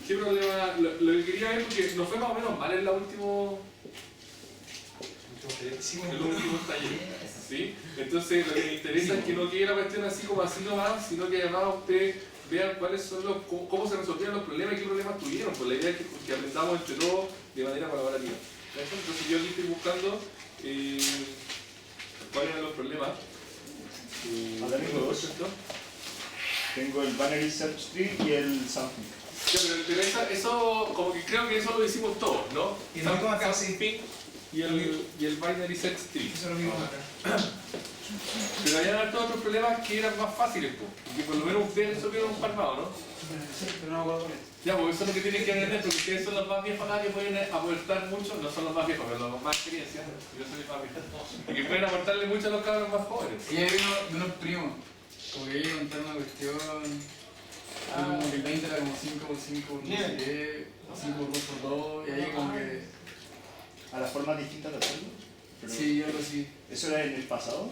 ¿Qué problema? Lo que quería ver, porque nos fue más o menos mal en la último... el último taller, ¿sí? Entonces lo que me interesa es que no quede la cuestión así como así nomás, sino que además ustedes vean cuáles son cómo se resolvieron los problemas y qué problemas tuvieron. Pues la idea es que aprendamos entre todos de manera colaborativa. Entonces yo aquí estoy buscando cuáles eran los problemas. Acá tengo dos. Tengo el binary search tree y el something. Ya, pero eso, como que creo que eso lo hicimos todos, ¿no? Y lo mismo acá, Something y el binary search tree. Eso es lo mismo acá. Pero había hartos otros problemas que eran más fáciles, pues. Y que por lo menos ustedes supieron un palmado, ¿no? Sí, pero no me acuerdo con esto. Ya, pues eso es lo que tienen que aprender, porque ustedes son los más viejos acá que pueden aportar mucho, no son los más viejos, pero los con más experiencia. Yo soy el más viejo. Y que pueden aportarle mucho a los cabros más jóvenes. Y hay uno de unos primos, como que ellos contaron una cuestión, como que el 20 era como 5 por 5 por no sé qué, 5 por 2 por 2, y ahí como que... ¿A las formas distintas de hacerlo? Pero Sí, algo así. ¿eso era en el pasado?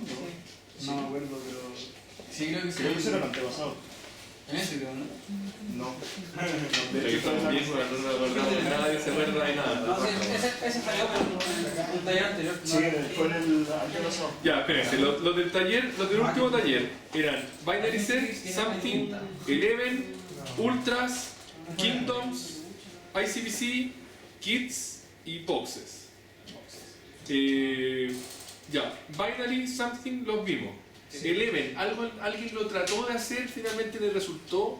No me acuerdo, pero... Sí, creo que sí. Creo que eso era el antepasado. En ese creo, ¿no? No. De hecho, estamos bien, no nos acordamos de nada, ni se acuerda de No, nada. sí, ese salió en un taller anterior. Sí, fue en el antepasado. Ya, espérense, los del taller, los del último taller eran Binary Search, Something, Eleven, Ultras, Kingdoms, ICPC, Kids y Boxes. Ya, Binary Something los vimos. Eleven, ¿alguien lo trató de hacer? ¿Finalmente le resultó?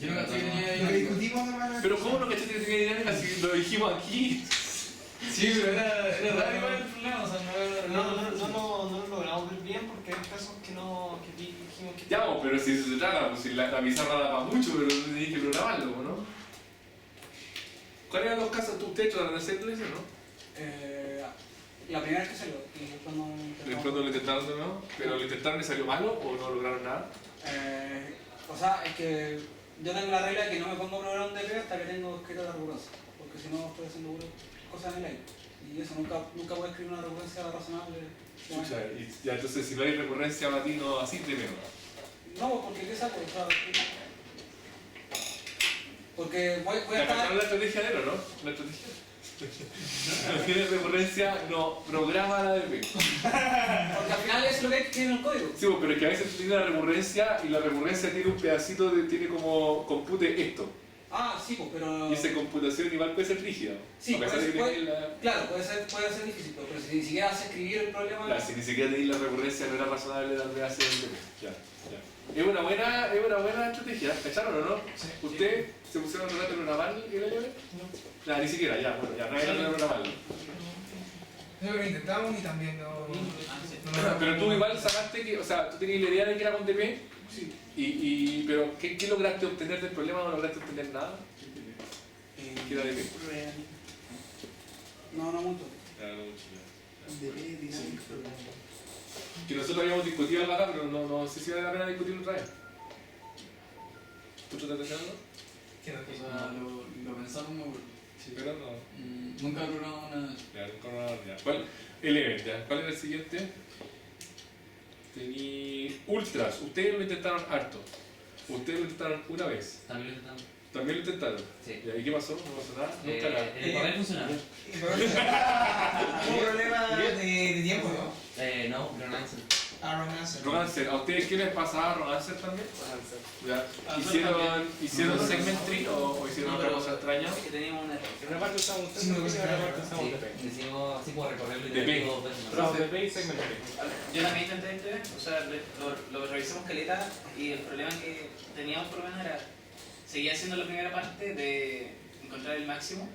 Yo no caché que tenía Lo que ahí. discutimos nomás. Pero ¿cómo no cachaste que tenía dinámica si lo dijimos aquí? Sí, pero era raro igual el problema, o sea, No lo logramos ver bien porque hay casos que no que dijimos que... Ya, pues, pero si eso se trata, pues si la pizarra da para mucho, pero no tenéis que programarlo, ¿no? ¿Cuáles eran los casos? ¿Ustedes trataron de hacerlo eso, no? La primera vez que salió, y después no... Después no lo intentaron de nuevo, pero lo intentaron y salió malo o no lograron nada. O sea, es que yo tengo la regla de que no me pongo a programar un DP hasta que tengo escrita la recurrencia, porque si no estoy haciendo cosas en el aire. Y eso nunca puedo escribir una recurrencia razonable. Chucha, y ya entonces si no hay recurrencia para ti no así de menos. No, porque ¿qué saco? O sea, porque voy a La estar... la estrategia de él, ¿no? La estrategia. No tiene recurrencia, no programa la DP. Porque al final es lo que hay que escribir en el código. Sí, pues, pero es que a veces tú tienes la recurrencia y la recurrencia tiene un pedacito de, tiene como compute esto. Ah, sí, pues, pero... Y esa computación igual puede ser rígida. Sí, a pesar de que tenés la... claro, puede ser difícil, pero si ni siquiera hace escribir el problema... Claro, si ni siquiera tenéis la recurrencia no era razonable darle a hacer el DP. Ya. Es una buena estrategia, ¿cacharon o no? Sí. ¿Usted se pusieron a tratar de programar el AIOL? No, ni siquiera, ya, bueno, ya no era de programarlo. Es lo que intentamos y también no... Pero tú igual sacaste que, o sea, tú tenías la idea de que era con DP, Sí. pero ¿qué lograste obtener del problema? ¿No lograste obtener nada? ¿Qué era DP? No mucho. Que nosotros habíamos discutido algo acá, pero no sé si vale la pena discutirlo otra vez. ¿Tú trataste de hacerlo? O sea, lo pensamos, me acuerdo. Sí, pero no. Nunca he programado nada de eso. Ya, nunca me acuerdo, ya. ¿Cuál? Eleven, ya. ¿Cuál era el siguiente? Tení Ultras. Ustedes lo intentaron harto. Ustedes lo intentaron una vez. También lo intentamos. También lo intentaron. Sí. ¿Y ahí qué pasó? ¿No pasó nada? Nunca nada. El papel funcionaba. Un problema de tiempo, ¿no? No, Ronanson. Romance. Rogancer, ¿a ustedes qué les pasaba Rogancer también? Ya. ¿Hicieron segment tree o hicieron otra cosa extraña? Que teníamos un error. En una parte usamos un Sí, texto y en otra parte usamos Sí, DP. decimos así como recorrerlo y DP. tener dos veces. Usamos DP y segment tree. Yo también intenté entender, o sea, lo revisamos caleta y el problema que teníamos por lo menos era, seguía siendo la primera parte de encontrar el máximo,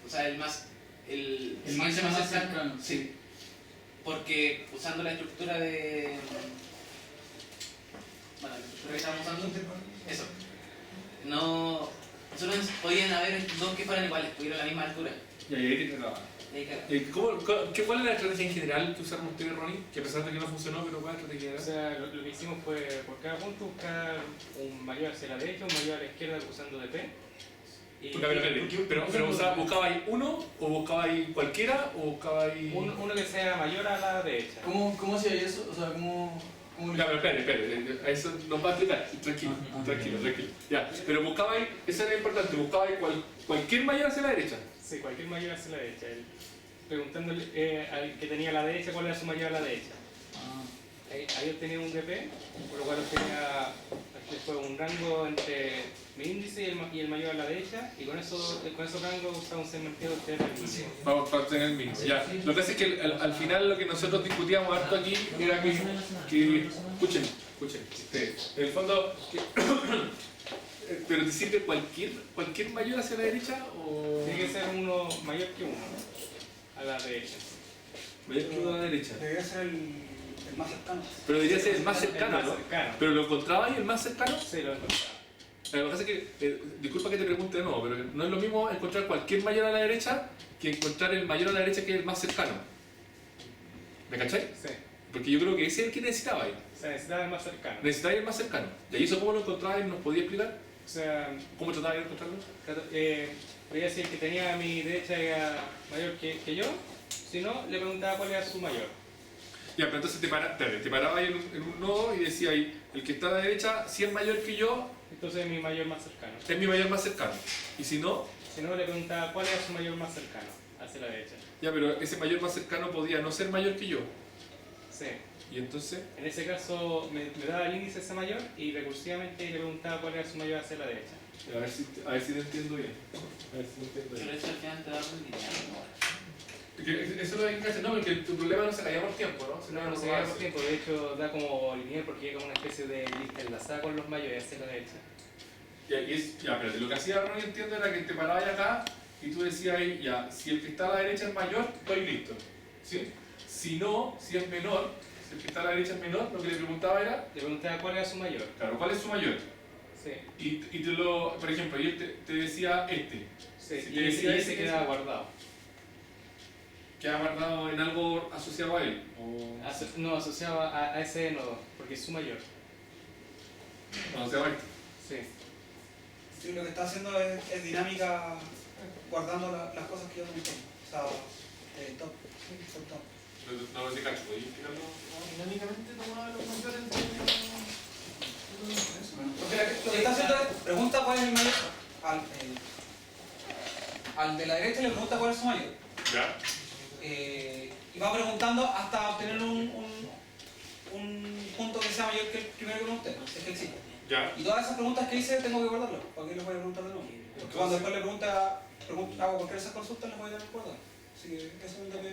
o sea, el máximo más cercano. sí. Porque usando la estructura de... Bueno, la estructura que estábamos usando, eso. No... Solo podían haber dos que fueran iguales, tuvieron la misma altura. Y ahí te cagaba. Y ahí cagaba. ¿Cuál es la estrategia en general que usaron ustedes, Ronnie? Que a pesar de que no funcionó, pero ¿cuál estrategia O era? sea, lo que hicimos fue por cada punto buscar un mayor hacia la derecha, un mayor a la izquierda usando DP. Y Pero ¿buscabais uno o buscabais cualquiera o buscabais...? uno que sea mayor a la derecha. ¿Cómo hacía eso? O sea, ¿cómo ¿Cómo Ya, le- pero espere, a eso nos va a explicar. Tranquilo, tranquilo. Ya, pero buscabais, eso era importante, buscabais cualquier mayor hacia la derecha. Sí, cualquier mayor hacia la derecha. Preguntándole al que tenía a la derecha cuál era su mayor a la derecha. Ah, Ahí obtenía un DP, por lo cual obtenía después un rango entre mi índice y el mayor a la derecha, y con esos rangos usaba un segmento de obtener el índice. Vamos a tener el mínimo. Ya. Lo que pasa es que al final lo que nosotros discutíamos harto aquí era que escuchen, en el fondo, pero te sirve cualquier mayor hacia la derecha o Tiene que ser uno mayor que uno a la derecha. mayor que uno a la derecha. Debería ser el más cercano. Pero debería ser el más cercano, El más ¿no? cercano. Pero lo encontraba ahí el más cercano. Sí, lo encontraba. Lo que pasa es que, disculpa que te pregunte de nuevo, pero no es lo mismo encontrar cualquier mayor a la derecha que encontrar el mayor a la derecha que es el más cercano. ¿Me cachai? Sí. Porque yo creo que ese es el que necesitaba ahí. O sea, necesitaba el más cercano. Necesitaba el más cercano. ¿Y ahí eso cómo lo encontraba y nos podía explicar? O sea, ¿Cómo trataba de encontrarlo? voy a decir que tenía a mi derecha era mayor que yo, si no, le preguntaba cuál era su mayor. Ya, pero entonces te paraba ahí en un nodo y decía ahí, el que está a la derecha, si es mayor que yo, Entonces mi mayor más cercano. es mi mayor más cercano. Y si no, Si no, le preguntaba cuál era su mayor más cercano, hacia la derecha. ya, pero ese mayor más cercano podía no ser mayor que yo. Sí. Y entonces, En ese caso me daba el índice ese mayor y recursivamente le preguntaba cuál era su mayor hacia la derecha. a ver si te entiendo bien. A ver si te entiendo bien. Pero eso al final te da un lineal. Porque eso es lo que hay que hacer, no, porque tu problema no se caía por tiempo, ¿no? No se queda por tiempo, de hecho da como lineal porque llega como una especie de lista enlazada con los mayores hacia la derecha. Ya, espérate, lo que hacía Ronnie, entiendo, era que te parabas acá y tú decías ahí, ya, si el que está a la derecha es mayor, estoy listo. ¿Sí? Si no, si es menor, si el que está a la derecha es menor, lo que le preguntaba era, Le preguntaba cuál era su mayor. claro, ¿cuál es su mayor? Sí, Y te lo, por ejemplo, y él te decía este, sí. Si Y te decía ese ese, quedaba guardado. queda guardado en algo asociado a él. O No, asociado a ese nodo, porque es su mayor. asociado a este. Sí. Sí, lo que está haciendo es dinámica guardando las cosas que yo tengo. O sea, top. Top. No lo sé, cacho, ¿podéis explicarlo? Dinámicamente tomaba los mayores Porque lo que está haciendo es pregunta cuál es el mayor. Al de la derecha le pregunta cuál es su mayor. Ya. Y va preguntando hasta obtener un punto que sea mayor que el primero que pregunté, si es que existe. Ya. Y todas esas preguntas que hice tengo que guardarlas, porque les voy a preguntar de nuevo. Porque cuando después le hago cualquiera de esas consultas, les voy a dar guardar. Así que eso es un DP.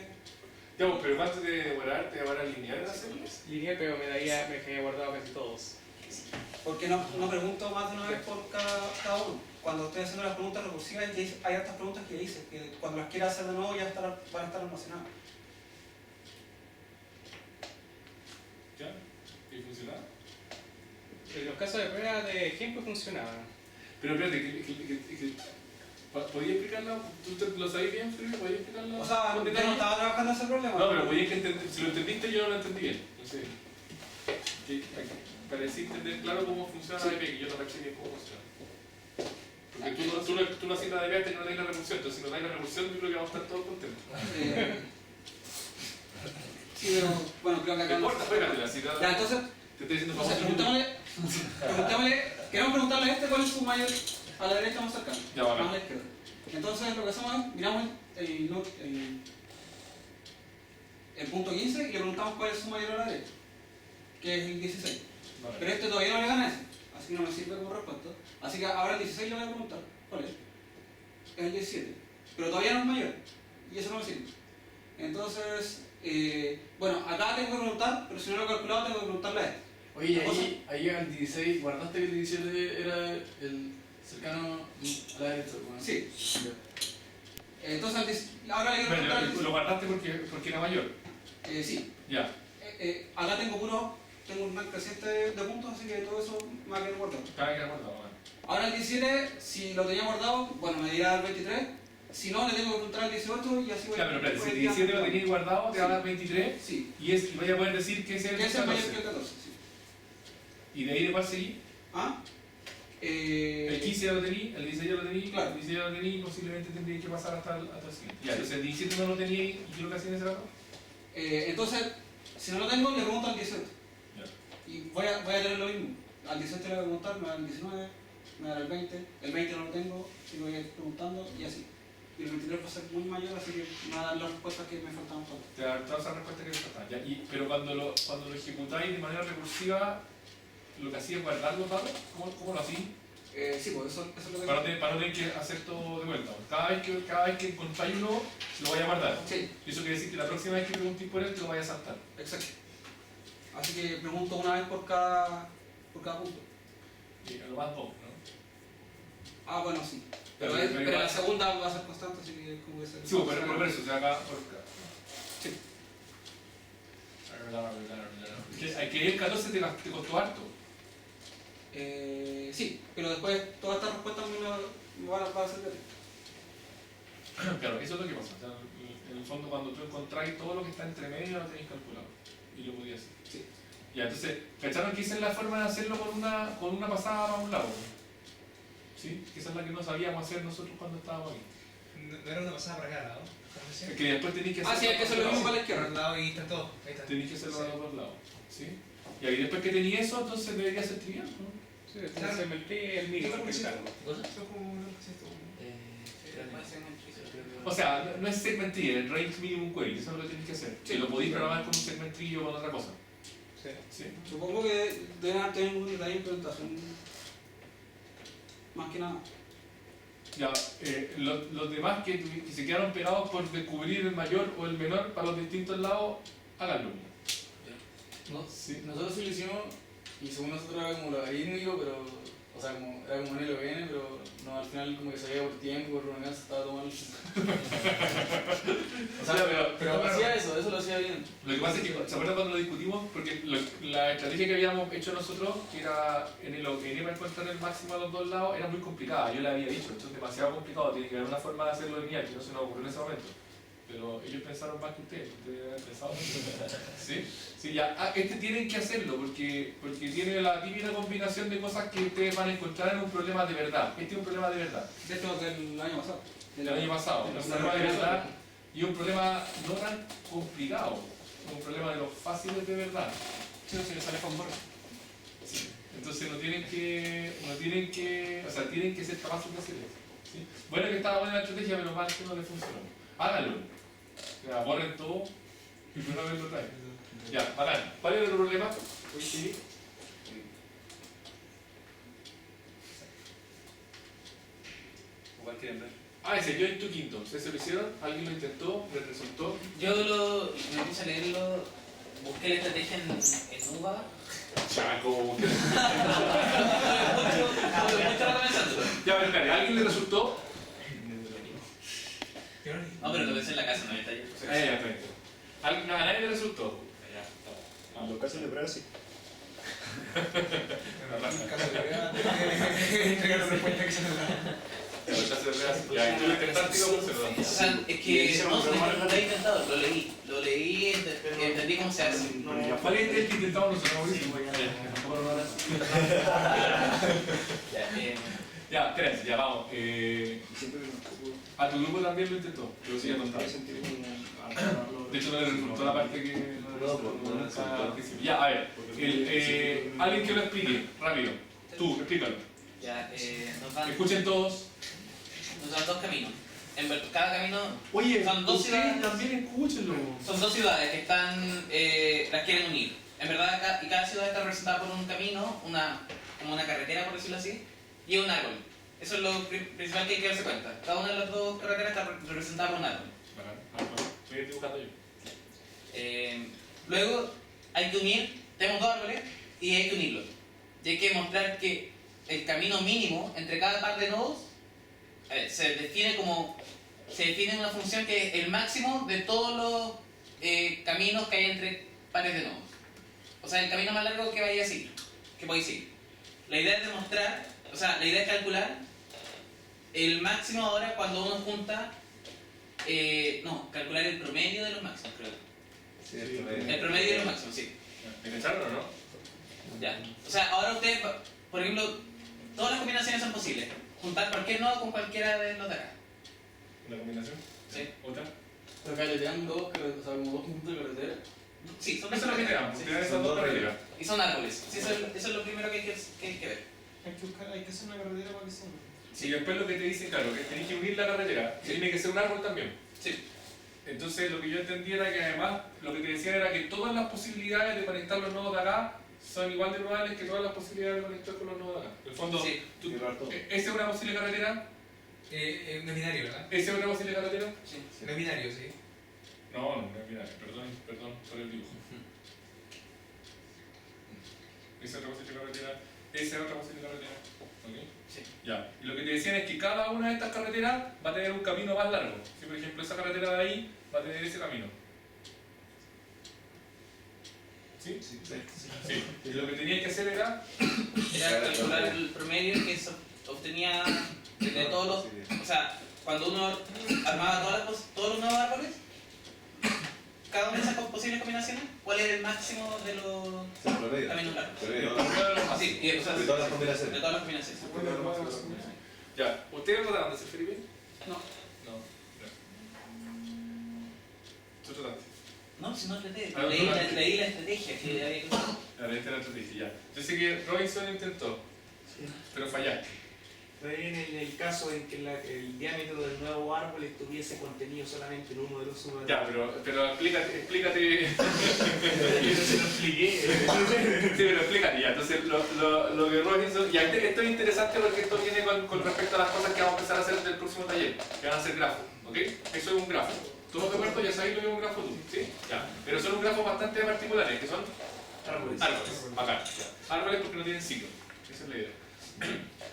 Ya, pues, pero ¿cuánto te demorar? ¿Te demorar lineal en hacerlo? Lineal, pero me quedé guardado casi todos. Porque no pregunto más de una vez por cada uno. Cuando estoy haciendo las preguntas recursivas, hay hartas preguntas que hice, que cuando las quiera hacer de nuevo ya van a estar almacenadas. ¿Ya? ¿Y funcionaba? En los casos de prueba de ejemplo funcionaban. Pero espérate, ¿podías explicarlo? ¿Tú lo sabías bien, Felipe? ¿Podías explicarlo? O sea, con yo detalle? no estaba trabajando ese problema. No, pero podías que si lo entendiste, yo no lo entendí bien. No sé. Parecía entender claro cómo funciona la DP, que yo no caché bien cómo funciona. Porque tú no hacías la DP hasta que no tengas la revolución, entonces si no tengas la revolución, yo creo que vamos a estar todos contentos. Sí, pero bueno, creo que No acá no. importa, pégatela, si Ya, entonces, te estoy diciendo o sea, queremos preguntarle a este cuál es su mayor a la derecha más cercana. Ya, bacán. Más a la izquierda. Entonces lo que hacemos es, miramos el punto 15 y le preguntamos cuál es su mayor a la derecha, que es el 16. Vale. Pero este todavía no le gana ese, así que no me sirve como respuesta. Así que ahora el 16 le voy a preguntar, ¿cuál es? Es el 17. Pero todavía no es mayor, y eso no me sirve. Entonces, bueno, acá tengo que preguntar, pero si no lo he calculado tengo que preguntarle a este. Oye, ahí al 16, ¿guardaste que el 17 era el cercano a la derecha? Bueno. Sí. Ya. Entonces, ahora le quiero preguntar al Pero 16. lo guardaste porque era mayor. Sí. Ya. Acá tengo un rank creciente de puntos, así que todo eso me va a quedar guardado. Cada vez que era guardado, vale. Ahora el 17, si lo tenía guardado, bueno, me dirá el 23. Si no, le tengo que preguntar al 18 y así voy Ya, pero espérate, si voy el 17 lo tirando. tenías guardado, te va a dar 23 Sí. y vaya a poder decir que ese es el Que ese es mayor 14. que el 14, sí. Y de ahí de cuál seguí. ¿Ah? El 15 ya lo tení, el 16 ya lo tení, Claro. el 16 ya lo tení y posiblemente tendría que pasar hasta el siguiente. Ya, entonces el 17 no lo tenía y yo lo que hacía en ese rato. Entonces, si no lo tengo, le pregunto al 18. Ya. Y voy a tener lo mismo. Al 18 le voy a preguntar, me va el 19, me va el 20, el 20 no lo tengo, sigo a ir preguntando y así. Y el 23 va a ser muy mayor, así que me va a dar las respuestas que me faltan. Te da todas esas respuestas que te faltan. Ya, pero cuando lo ejecutáis de manera recursiva, lo que hacía es guardar los datos. ¿Cómo lo hacías? Sí, pues eso es lo que... Para no tener que hacer todo de vuelta. Cada vez que encontráis uno, lo vais a guardar. Sí, Y eso quiere decir que la próxima vez que preguntéis por él, te lo vais a saltar. exacto. Así que pregunto una vez por cada punto. Y a lo más dos, ¿no? Ah, bueno, sí. Pero Pero la segunda va a ser constante, así que es como que se... Sí, pero por eso, o sea, acá por acá. Sí. Es que el 14 te costó harto. Sí, pero después todas estas respuestas me van a hacer de... Claro, eso es lo que pasa. O sea, en el fondo, cuando tú encontráis todo lo que está entre medio, lo tenéis calculado. Y lo podías hacer. Sí. Ya, entonces, ¿cacharon que esa es la forma de hacerlo con una pasada para un lado? ¿Sí? Que esa es la que no sabíamos hacer nosotros cuando estábamos ahí. No era una pasada para acá, ¿no? Es que después tenéis que hacerlo. Ah, sí, es que eso es lo mismo para la izquierda. Por un lado y está todo. Ahí está. Tenéis que hacerlo a los dos lados. ¿Sí? Y ahí después que tenéis eso, entonces debería ser trivial, ¿no? Sí, el cementerio el mínimo que está. ¿Cosa? Eso es como lo que hiciste, O sea, no es segment tree, es range minimum query, eso es lo que tenéis que hacer. Sí. Y lo podéis programar con un segment tree o con otra cosa. Sí. ¿Sí? Supongo que deben haber tenido un detalle de implementación. Más que nada. Ya, los demás que se quedaron pegados por descubrir el mayor o el menor para los distintos lados, háganlo. No, Sí. nosotros sí lo hicimos y según nosotros era como logarítmico, pero. O sea, era como un LVN, pero no, al final como que salía por tiempo, por reuniones estaba tomando. O sea, pero hacía eso lo hacía bien. Lo que pasa es que, ¿se acuerdan cuando lo discutimos? Porque la estrategia que habíamos hecho nosotros, que era en el OKN para encontrar el máximo a los dos lados, era muy complicada. Yo le había dicho, esto es demasiado complicado, tiene que haber una forma de hacerlo lineal, que no se nos ocurrió en ese momento. Pero ellos pensaron más que ustedes habían pensado. ¿Sí? Sí, ya. Tienen que hacerlo porque tiene la típica combinación de cosas que ustedes van a encontrar en un problema de verdad. Este es un problema de verdad. De hecho, del año pasado. Del año pasado. Un problema de verdad y un problema no tan complicado. Un problema de los fáciles de verdad. Sí, no se le sale con borra. Sí. Entonces no tienen que, o sea, tienen que ser capaces de hacer eso. ¿Sí? Bueno que estaba buena la estrategia, pero mal que no le funcionó. Háganlo. O sea, borren todo y una vez lo traen. Ya, bacán. ¿Cuál es el otro problema? Hoy sí. ¿Cuál quieren ver? Ese, yo en tu quinto. ¿Ustedes se lo hicieron? ¿Alguien lo intentó? ¿Les resultó? Yo me puse a leerlo, busqué la estrategia en UVA. Chaco. Mucho rato pensándolo. Ya, a ver, espérate, ¿a alguien le resultó? No, pero lo pensé en la casa, no en el taller. Ya, perfecto. ¿A nadie le resultó? Ya, está. En los casos de prueba sí. En caso de prueba, entregar la respuesta que se nos da. Ya, ¿tú lo intentaste cómo se lo O sea, es que no lo he intentado, lo leí, entendí cómo se hace. ¿Cuál es el que intentamos nosotros, Mauricio? Ya, tres, ya vamos. A tu grupo también lo intentó, pero sí ya contaba. De hecho, no le resultó la parte que no resultó al principio. Ya, a ver, alguien que lo explique, rápido. Tú, explícalo. Ya, nos dan Escuchen todos. dos caminos. Cada camino Oye, son dos ustedes ciudades. también escúchenlo. Son dos ciudades que están, las quieren unir. En verdad, y cada ciudad está representada por un camino, como una carretera, por decirlo así, y un árbol. Eso es lo principal que hay que darse cuenta. Cada una de las dos carreteras está representada por un árbol. Estoy dibujando yo. Luego, hay que unir, tenemos dos árboles, y hay que unirlos. Y hay que mostrar que el camino mínimo entre cada par de nodos se define una función que es el máximo de todos los caminos que hay entre pares de nodos. O sea, el camino más largo que vaya a seguir, que podéis seguir. La idea es demostrar, o sea, la idea es calcular el máximo ahora cuando uno junta, calcular el promedio de los máximos, creo. Sí, El promedio de los máximos, sí. ¿Me pensaron o no? Ya. O sea, ahora ustedes, por ejemplo, todas las combinaciones son posibles. Juntar cualquier nodo con cualquiera de los de acá. ¿Una combinación? Sí. ¿Otra? Pero caletean dos, o sea, como dos puntos de carretera. Sí, son Eso es lo que te dan, sí. te dan esas dos carreteras. Y son árboles. Sí, eso es lo primero que hay que ver. Hay que hacer una carretera para que sea. Y después lo que te dicen, claro, que tenés que unir la carretera, tiene que ser un árbol también. Sí. Entonces lo que yo entendí era que además lo que te decía era que todas las posibilidades de conectar los nodos de acá son igual de probables que todas las posibilidades de conectar con los nodos de acá. En el fondo, Sí. ¿esa es una posible carretera? No es binario, ¿verdad? ¿Esa es una posible carretera? Sí. No es binario, sí. No, no es binario, perdón por el dibujo. Esa es otra posible carretera, esa es otra posible carretera. ¿Ok? Sí. Ya. Y lo que te decían es que cada una de estas carreteras va a tener un camino más largo. Si por ejemplo esa carretera de ahí va a tener ese camino. ¿Sí? Sí. Y lo que tenías que hacer era Calcular el promedio que se obtenía de todos los. O sea, cuando uno armaba todos los nuevos árboles, cada una de esas posibles combinaciones, ¿cuál era el máximo de los caminos largos? Sí, o sea, De todas las combinaciones. de todas las combinaciones. ya. ¿Ustedes trataron de hacer Felipe? No, No. ¿Tú trataste? no, si no traté. Ah, Leí la estrategia que había que usar. La leíste la estrategia, ya. Yo sé que Robinson intentó, pero fallaste. Fue en el caso en que el diámetro del nuevo árbol estuviese contenido solamente en uno de los subárboles. Ya, pero explícate. Yo se lo expliqué. Sí, pero explícate ya. Entonces, lo que Robinson. Ya, esto es interesante porque esto viene con respecto a las cosas que vamos a empezar a hacer del próximo taller, que van a ser grafos, ¿ok? Eso es un grafo. Todos de acuerdo, ya sabéis lo que es un grafo tú, ¿sí? Ya. Pero son un grafo bastante particulares, que son Árboles. bacán. Ya. Árboles porque no tienen ciclo. Esa es la idea.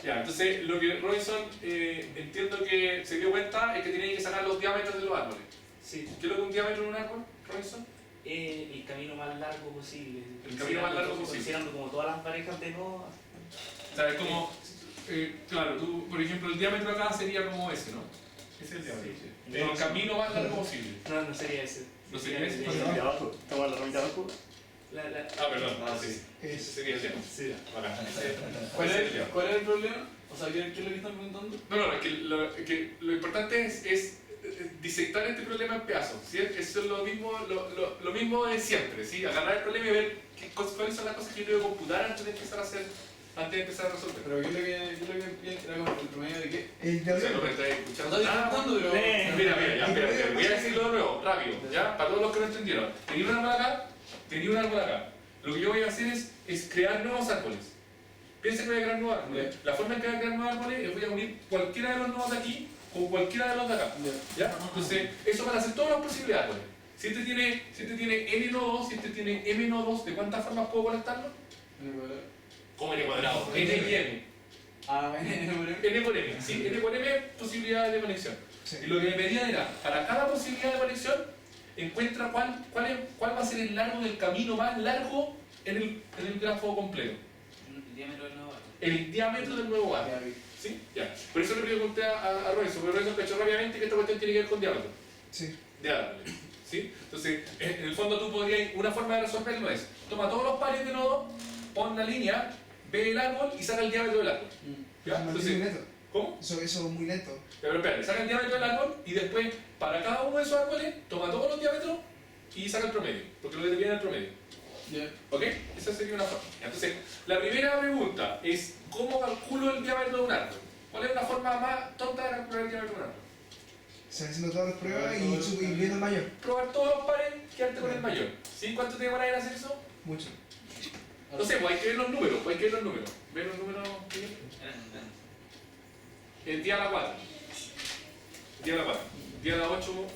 Ya, entonces lo que Robinson entiendo que se dio cuenta es que tenía que sacar los diámetros de los árboles. Sí. ¿Qué es lo que es un diámetro en un árbol, Robinson? El camino más largo posible. El camino más largo posible. Considerando como todas las parejas de nodos. O sea, es como, claro, tú, por ejemplo, el diámetro acá sería como ese, ¿no? Ese es el diámetro. Sí. El camino más largo posible. No sería ese. ¿No sería ese? ¿De abajo? ¿Estamos en la ramita de abajo? Ah, perdón. Sí. Ese sería el diámetro. Sí. Bacán. ¿Cuál Ese es el problema? O sea, ¿qué es lo que están preguntando? No, es que lo importante es disectar este problema en pedazos, ¿sí? Eso es lo mismo de siempre, ¿sí? Agarrar el problema y ver cuáles son las cosas que yo tengo que computar antes de empezar a resolver. Pero ¿qué es lo que era como el promedio de qué? O sea, no me estás escuchando. ¿Estás disfrutando, pero...? Mira, ya, espérate, voy a decirlo de nuevo, rápido, ¿ya? Para todos los que no entendieron. Tenía un árbol acá, tenía un árbol acá. Lo que yo voy a hacer es crear nuevos árboles. Piensa que voy a crear nuevos árboles. La forma en que voy a crear nuevos árboles es voy a unir cualquiera de los nodos de aquí con cualquiera de los de acá. ¿Ya? Entonces, eso van a ser todas las posibles árboles. Si este tiene n nodos, si este tiene m nodos, ¿de cuántas formas puedo conectarlo? Como n cuadrado. N y m. Ah, N por m. Sí, n por m posibilidades de conexión. Sí. Y lo que me pedían era, para cada posibilidad de conexión, encuentra cuál va a ser el largo del camino más largo en el grafo completo. El diámetro del nuevo árbol. El diámetro del nuevo árbol. ¿Sí? Ya. Por eso le pregunté a Robinson, porque Robinson cachó rápidamente que esta cuestión tiene que ver con diámetro. Sí. De árboles. ¿Sí? Entonces, en el fondo tú podrías, una forma de resolverlo es, toma todos los pares de nodos, pon la línea, ve el árbol y saca el diámetro del árbol. ¿Ya? Eso es muy Entonces, lento. ¿cómo? Eso es muy lento. Ya, pero espérate, saca el diámetro del árbol y después, para cada uno de esos árboles, toma todos los diámetros y saca el promedio, porque lo que te viene es el promedio. ¿Ok? Esa sería una forma. Entonces, la primera pregunta es, ¿cómo calculo el diámetro de un árbol? ¿Cuál es la forma más tonta de calcular el diámetro de un árbol? Se van haciendo todas las pruebas y viendo el mayor. Probar todos los pares, quedarte con el mayor. ¿Sí? ¿Cuánto te demoras en hacer eso? Mucho. No sé, pues hay que ver los números, pues hay que ver los números. ¿Ven los números? El día a la 4. Día a la 4. Día a la 8,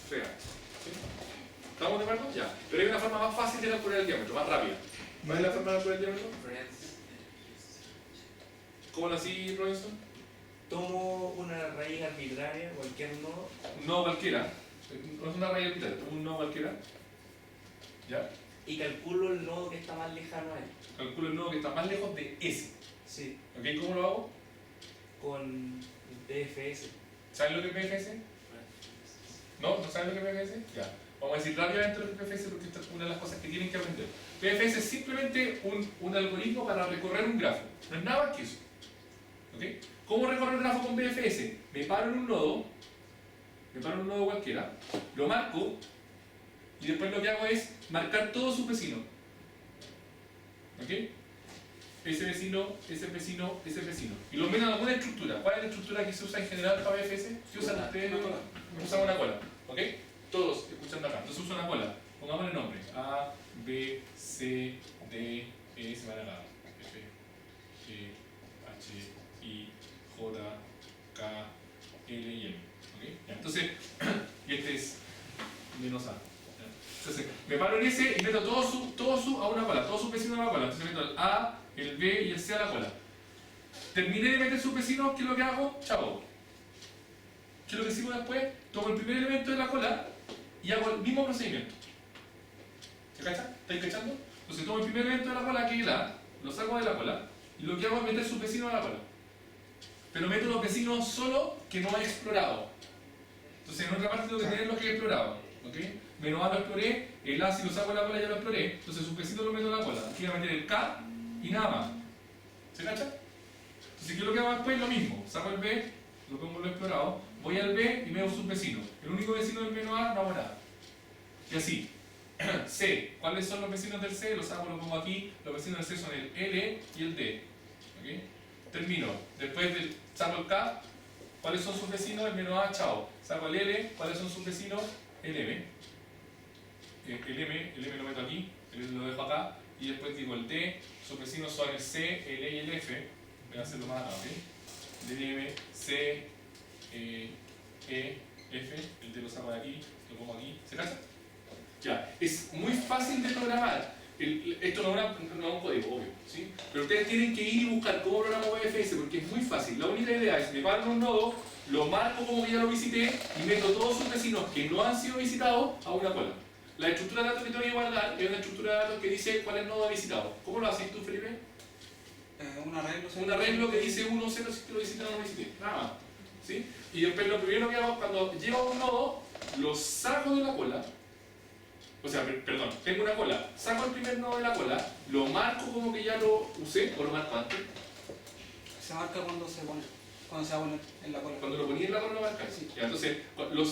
frega. ¿Sí? ¿Estamos de acuerdo? Ya. Pero hay una forma más fácil de calcular el diámetro, más rápida. ¿Cuál es la forma de calcular el diámetro? ¿Cómo lo hacía Robinson? Tomo una raíz arbitraria, cualquier nodo. No cualquiera. No es una raíz arbitraria, un no cualquiera. ¿Ya? Y calculo el nodo que está más lejano a él. Calculo el nodo que está más lejos de ese. Sí. ¿Ok? ¿Cómo lo hago? Con el PFS. ¿Saben lo que es PFS? ¿No? ¿No saben lo que es PFS? Ya. Vamos a decir rápidamente lo que es PFS porque esta es una de las cosas que tienen que aprender. PFS es simplemente un algoritmo para recorrer un grafo. No es nada más que eso. ¿Ok? ¿Cómo recorrer un grafo con PFS? Me paro en un nodo cualquiera, lo marco y después lo que hago es marcar todos sus vecinos. ¿Ok? Ese vecino, ese vecino, ese vecino. Y los meten en alguna estructura. ¿Cuál es la estructura que se usa en general para BFS? ¿Qué usan ustedes? Usan una cola. ¿Ok? Todos escuchando acá. Entonces usan una cola. Pongamos el nombre. A, B, C, D, E, se van acá. F, G, H, I, J, K, L y M. ¿Ok? Ya, entonces, y este es menos A. ¿Ya? Entonces, me paro en ese y meto todo su a una cola, todos sus vecinos a una cola. Entonces meto el A, el B y el C a la cola. Terminé de meter sus vecinos, ¿qué es lo que hago? Chao. ¿Qué es lo que sigo después? Tomo el primer elemento de la cola y hago el mismo procedimiento. ¿Se cacha? ¿Estáis cachando? Entonces tomo el primer elemento de la cola, que es el A, lo saco de la cola y lo que hago es meter sus vecinos a la cola. Pero meto los vecinos solo que no he explorado. Entonces en otra parte tengo que tener los que he explorado. ¿Ok? Menos A lo exploré, el A si lo saco de la cola ya lo exploré, entonces sus vecinos lo meto a la cola. Aquí voy a meter el K y nada más. ¿Se cacha? Entonces, ¿qué es lo que hago después? Lo mismo. Saco el B, lo pongo en lo explorado, voy al B y veo sus vecinos. El único vecino del menos A no hago nada. Y así. C. ¿Cuáles son los vecinos del C? Los saco, los pongo aquí. Los vecinos del C son el L y el D. ¿Ok? Termino. Después saco el K. ¿Cuáles son sus vecinos? El menos A, chao. Saco el L. ¿Cuáles son sus vecinos? El M. El M lo meto aquí. El L lo dejo acá. Y después digo el D, sus vecinos son el C, el E y el F. Voy a hacerlo más acá, ¿ok? D, M, C, E, F. El D lo saco de aquí, lo pongo aquí. ¿Se cacha? Ya, es muy fácil de programar. Esto no es un código, obvio, ¿sí? Pero ustedes tienen que ir y buscar cómo programo BFS porque es muy fácil. La única idea es, me paro en un nodo, lo marco como que ya lo visité y meto todos sus vecinos que no han sido visitados a una cola. La estructura de datos que te voy a guardar es una estructura de datos que dice cuál es el nodo visitado. ¿Cómo lo haces tú, Felipe? Un arreglo. Un arreglo que dice 1, 0 si te lo visitan o no lo visité. Nada más. ¿Sí? Y después lo primero que hago cuando llego a un nodo, lo saco de la cola. O sea, perdón, tengo una cola. Saco el primer nodo de la cola, lo marco como que ya lo usé, o lo marco antes. Se marca cuando se pone en la cola. Cuando lo ponía en la cola lo marcas. Sí. Ya, entonces,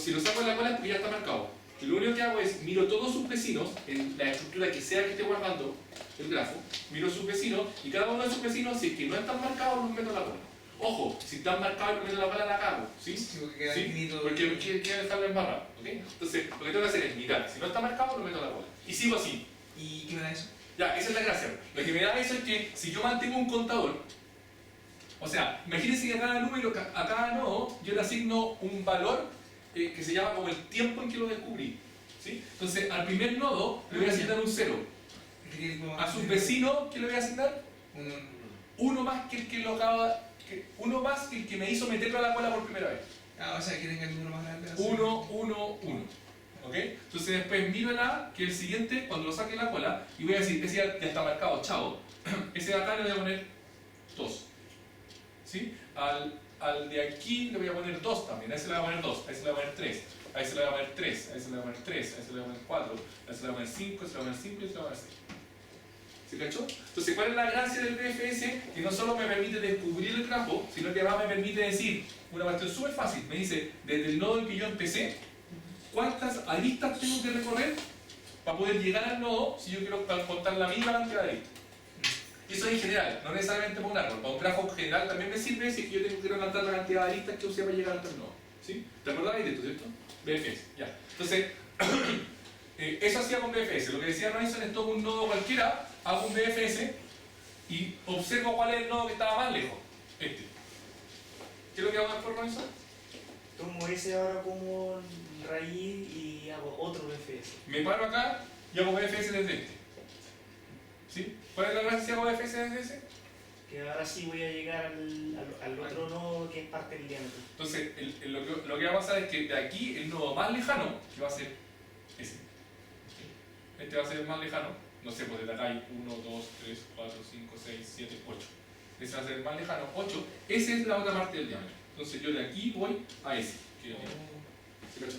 si lo saco de la cola es porque ya está marcado. Y lo único que hago es miro todos sus vecinos en la estructura que sea que esté guardando el grafo, miro sus vecinos y cada uno de sus vecinos, si es que no están marcados, los meto en la cola. Ojo, si están marcados y los meto en la cola, la cago. ¿Sí? Sí, porque queda ¿Sí? infinito. Porque quiero dejarlo embarrado. ¿Okay? Entonces, lo que tengo que hacer es mirar. Si no está marcado, lo meto en la cola. Y sigo así. ¿Y qué me da eso? Ya, esa es la gracia. Lo que me da eso es que si yo mantengo un contador, o sea, imagínense que a cada número, a cada nodo, yo le asigno un valor que se llama como el tiempo en que lo descubrí. ¿Sí? Entonces, al primer nodo le voy a asignar un 0. A sus vecinos, ¿qué le voy a asignar? Uno más que el que lo acaba. Uno más que el que me hizo meterlo a la cola por primera vez. Ah, o sea, quieren el número más grande. 1, 1, 1. ¿Ok? Entonces después miro el A, que es el siguiente, cuando lo saque de la cola, y voy a decir, ese ya está marcado, chao. Ese de acá le voy a poner 2. ¿Sí? Al de aquí le voy a poner 2 también, a ese le voy a poner 2, a ese le voy a poner 3, a ese le voy a poner 3, a ese le voy a poner 3, a ese le voy a poner 4, a ese le voy a poner 5, a ese le voy a poner 5 y a ese le voy a poner 6. ¿Se cachó? Entonces, ¿cuál es la gracia del BFS? Que no solo me permite descubrir el grafo, sino que además me permite decir una cuestión súper fácil. Me dice, desde el nodo en que yo empecé, ¿cuántas aristas tengo que recorrer para poder llegar al nodo si yo quiero contar la misma cantidad de aristas? Y eso es en general, no necesariamente para un árbol. Para un grafo general también me sirve si es que yo tengo que levantar la cantidad de aristas que usé para llegar al nodo. ¿Sí? ¿Te acordabas de esto, cierto? BFS, ya. Entonces, eso hacía con BFS. Lo que decía Robinson es tomo un nodo cualquiera, hago un BFS y observo cuál es el nodo que estaba más lejos. Este. ¿Qué es lo que hago después, Robinson? Tomo ese ahora como raíz y hago otro BFS. Me paro acá y hago BFS desde este. ¿Sí? ¿Cuál es la gracia si hago BFS desde ese? Que ahora sí voy a llegar al otro nodo que es parte del diámetro. Entonces, lo que va a pasar es que de aquí el nodo más lejano, que va a ser ese. Este va a ser el más lejano. No sé, pues desde acá hay 1, 2, 3, 4, 5, 6, 7, 8. Ese va a ser el más lejano, 8. Esa es la otra parte del diámetro. Entonces yo de aquí voy a ese. Que ¿se cachó?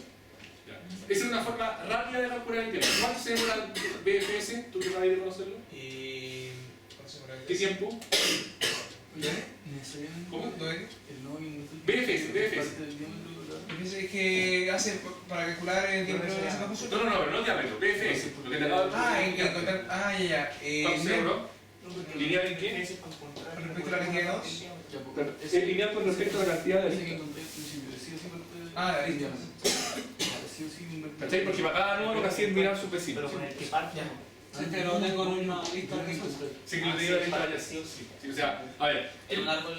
Ya. Esa es una forma rápida de calcular el diámetro. ¿Cuánto se demora el BFS? ¿Tú que vas a ir a conocerlo? ¿Cuánto se demora? ¿Qué tiempo? ¿Cómo? ¿Dónde? El nodo BFS, BFS. parte del diámetro, ¿verdad? Es que hace para calcular el diámetro de esa consulta. No, pero no diámetro, PFS. Lo que te acabo de Encontrar. Ya. ¿Cuánto se demoró? ¿Lineal en qué? Con respecto a la línea 2. Es lineal con respecto a la cantidad de Ese que listas. encontré al principio, sí o sí parte La lista. sí o sí invertir. ¿Cachai? Porque para cada nuevo lo que hacía es mirar su vecino. Pero con el que parte. Sí, que lo tengo en una lista de resultados. Sí, que lo tenía la lista ya. Sí, o sea, a ver. En un árbol,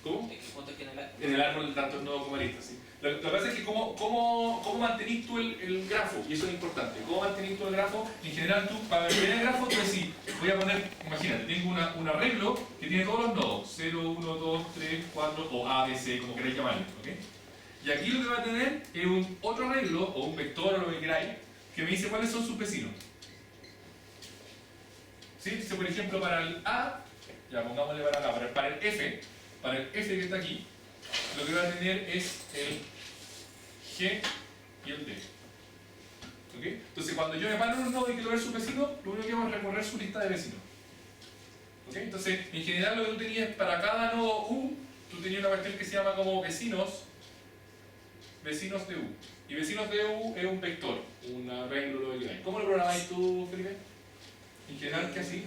¿Cómo? ¿cuánto es que en el árbol? En el árbol, tanto el nodo como arista, sí. Lo que pasa es que cómo mantenís tú el grafo, y eso es importante. ¿Cómo mantenís tú el grafo? En general tú, para mantener el grafo, tú decís, voy a poner, imagínate, tengo un arreglo que tiene todos los nodos, 0, 1, 2, 3, 4, o A, B, C, como queráis llamarlo, ¿ok? Y aquí lo que va a tener es otro arreglo, o un vector, o lo que queráis, que me dice cuáles son sus vecinos. ¿Sí? Dice, por ejemplo, para el A, ya pongámosle para acá, para el F que está aquí, lo que va a tener es el G y el D. ¿Ok? Entonces, cuando yo me paro en un nodo y quiero ver sus vecinos, lo único que hago es recorrer su lista de vecinos. ¿Ok? Entonces, en general, lo que tú tenías para cada nodo U, tú tenías una cuestión que se llama como vecinos de U. Y vecinos de U es un vector, un arreglo, lo que queráis. ¿Cómo lo programáis tú, Felipe? En general, ¿qué así?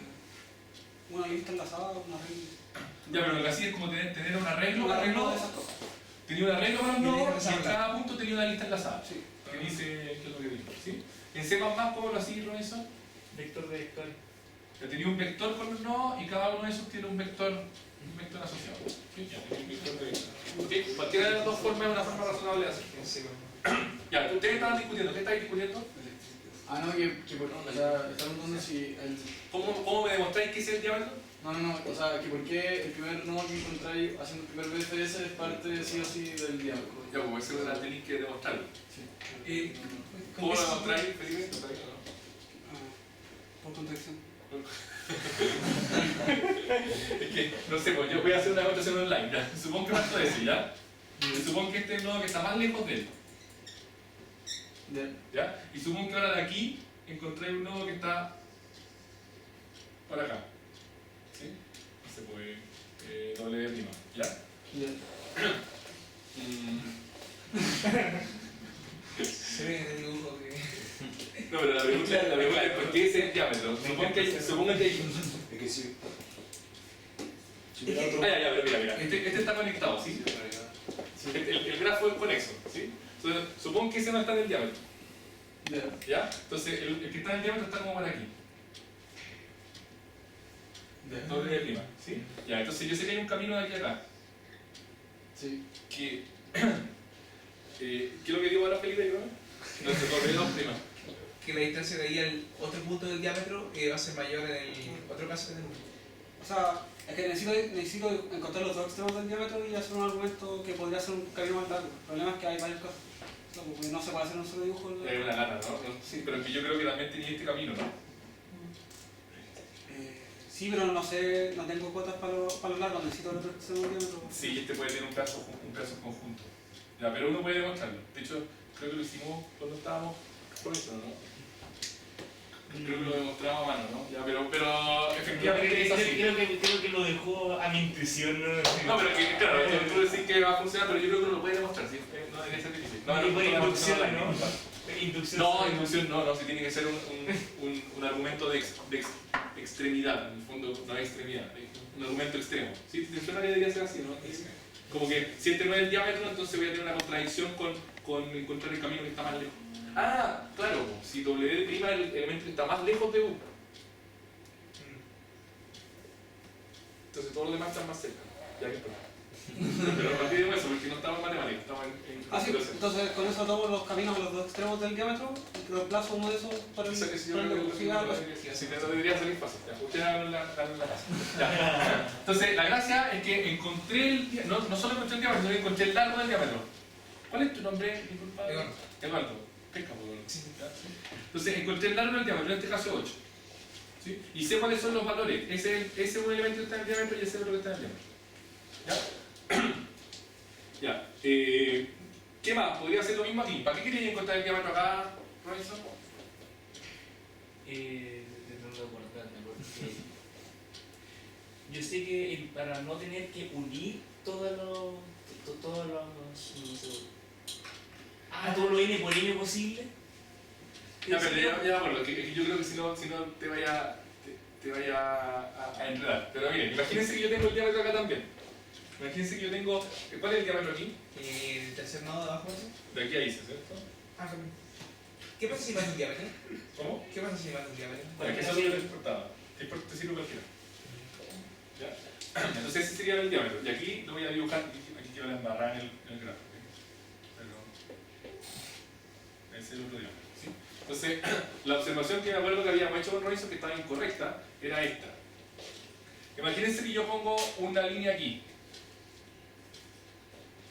Una lista enlazada, una arreglo. Ya, pero lo que hacía es como tener un arreglo Un para el arreglo nodo. de esas cosas. Tenía un arreglo para el Y nodo lista y en enlazada. cada punto tenía una lista enlazada. Sí. Que dice qué es lo que dijo. ¿Sí? En C++, ¿cómo lo hacía Robinson? Vector de vectores. Ya tenía un vector con los nodos y cada uno de esos tiene un vector asociado. ¿Sí? Ya tenía un vector de vector. ¿Ok? Cualquiera de las dos formas es una forma razonable de hacer. Ya, ustedes estaban discutiendo. ¿Qué estáis discutiendo? Ah, no, o sea, está preguntando si el... ¿Cómo me demostráis que es el diámetro? No, o sea, que por qué el primer nodo que encontráis haciendo el primer BFS es parte sí o sí del diámetro. Ya, pues eso la tenéis que demostrarlo. Sí. ¿Cómo lo demostráis, Felipe? Por contradicción. Es que, no sé, pues yo voy a hacer una demostración online, ¿ya? Supongo que parto de ese, ¿ya? Y supongo que este es el nodo que está más lejos de él, ¿ya? Y supongo que ahora de aquí encontré un nodo que está por acá, ¿sí? Se puede W', ¿ya? Se ve en el dibujo que. No, pero la pregunta es ¿por qué ese diámetro? Supongo que hay... Es que sí. Ya, pero mira. Este está conectado, ¿sí? El grafo es conexo, ¿sí? Entonces, supongo que ese no está en el diámetro, ¿ya? Entonces, el que está en el diámetro está como por aquí. W', ¿sí? Ya, entonces yo sé que hay un camino de aquí a acá. Sí. Que... ¿Qué es lo que digo ahora, Felipe? No se corre W'. Que la distancia de ahí al otro punto del diámetro va a ser mayor en el otro caso que tenemos. O sea, es que necesito encontrar los dos extremos del diámetro y hacer un argumento que podría ser un camino más largo. El problema es que hay varios casos. O sea, porque no se puede hacer un solo dibujo. Es una gana, ¿no? Sí, pero es que yo creo que también tenía este camino, ¿no? Sí, pero no sé, no tengo cuotas para lo largo, necesito el otro extremo del diámetro. Sí, este puede tener un caso conjunto. Ya, pero uno puede demostrarlo. De hecho, creo que lo hicimos cuando estábamos con eso, ¿no? Creo que lo demostramos a mano, ¿no? Ya, pero efectivamente es así. Creo que lo dejó a mi intuición, ¿no? No, pero que, claro, tú decís que va a funcionar, pero yo creo que uno lo puede demostrar, ¿sí? No debería ser difícil. No, no, inducción, no, ¿no? Inducción. No, inducción no, si tiene que ser un argumento de extremidad, en el fondo no es extremidad, es un argumento extremo. ¿Sí? ¿Te suena que debería ser así, no? Como que si este no es el diámetro, entonces voy a tener una contradicción con encontrar el camino que está más lejos. Ah, claro, si W' es el elemento que está más lejos de U. Entonces todos los demás están más cerca. Ya que importa. Pero olvidemos eso, porque no estamos en matemáticas, estamos en Sí, calculación. entonces con eso tomo los caminos a los dos extremos del diámetro y reemplazo uno de esos para el... Esa que si yo para el creo de- que sí, algo así. no debería salir fácil. Ya, ustedes hagan la casa. Ya. Entonces, la gracia es que encontré no solo encontré el diámetro, sino que encontré el largo del diámetro. ¿Cuál es tu nombre? Disculpa. Eduardo. Pesca, por favor. Entonces, encontré el largo del diámetro, en este caso 8. ¿Sí? Y sé cuáles son los valores. Ese es un elemento que está en el diámetro y ese es otro que está en el diámetro. ¿Ya? Ya. ¿Qué más? Podría ser lo mismo aquí. ¿Para qué querías encontrar el diámetro acá, Robinson? Tratando de acordarme porque yo sé que para no tener que unir todos los a todo lo n por n posible. Ya, pero ya me acuerdo, que yo creo que si no te vaya a enredar. Pero miren, imagínense que yo tengo el diámetro acá también. Imagínense que yo tengo. ¿Cuál es el diámetro aquí? El tercer nodo de abajo, ¿eso? De aquí a ahí, ¿cierto? Ah, también. ¿Qué pasa si más un diámetro? ¿Cómo? ¿Qué pasa si más un diámetro? Bueno, que eso es lo que te importaba. Te sirve cualquiera. ¿Ya? Entonces ese sería el diámetro. Y aquí lo voy a dibujar. Aquí quiero la embarrada en el gráfico. Pero ese es el otro diámetro. ¿Sí? Entonces, la observación que me acuerdo que habíamos hecho con Robinson, que estaba incorrecta, era esta. Imagínense que yo pongo una línea aquí.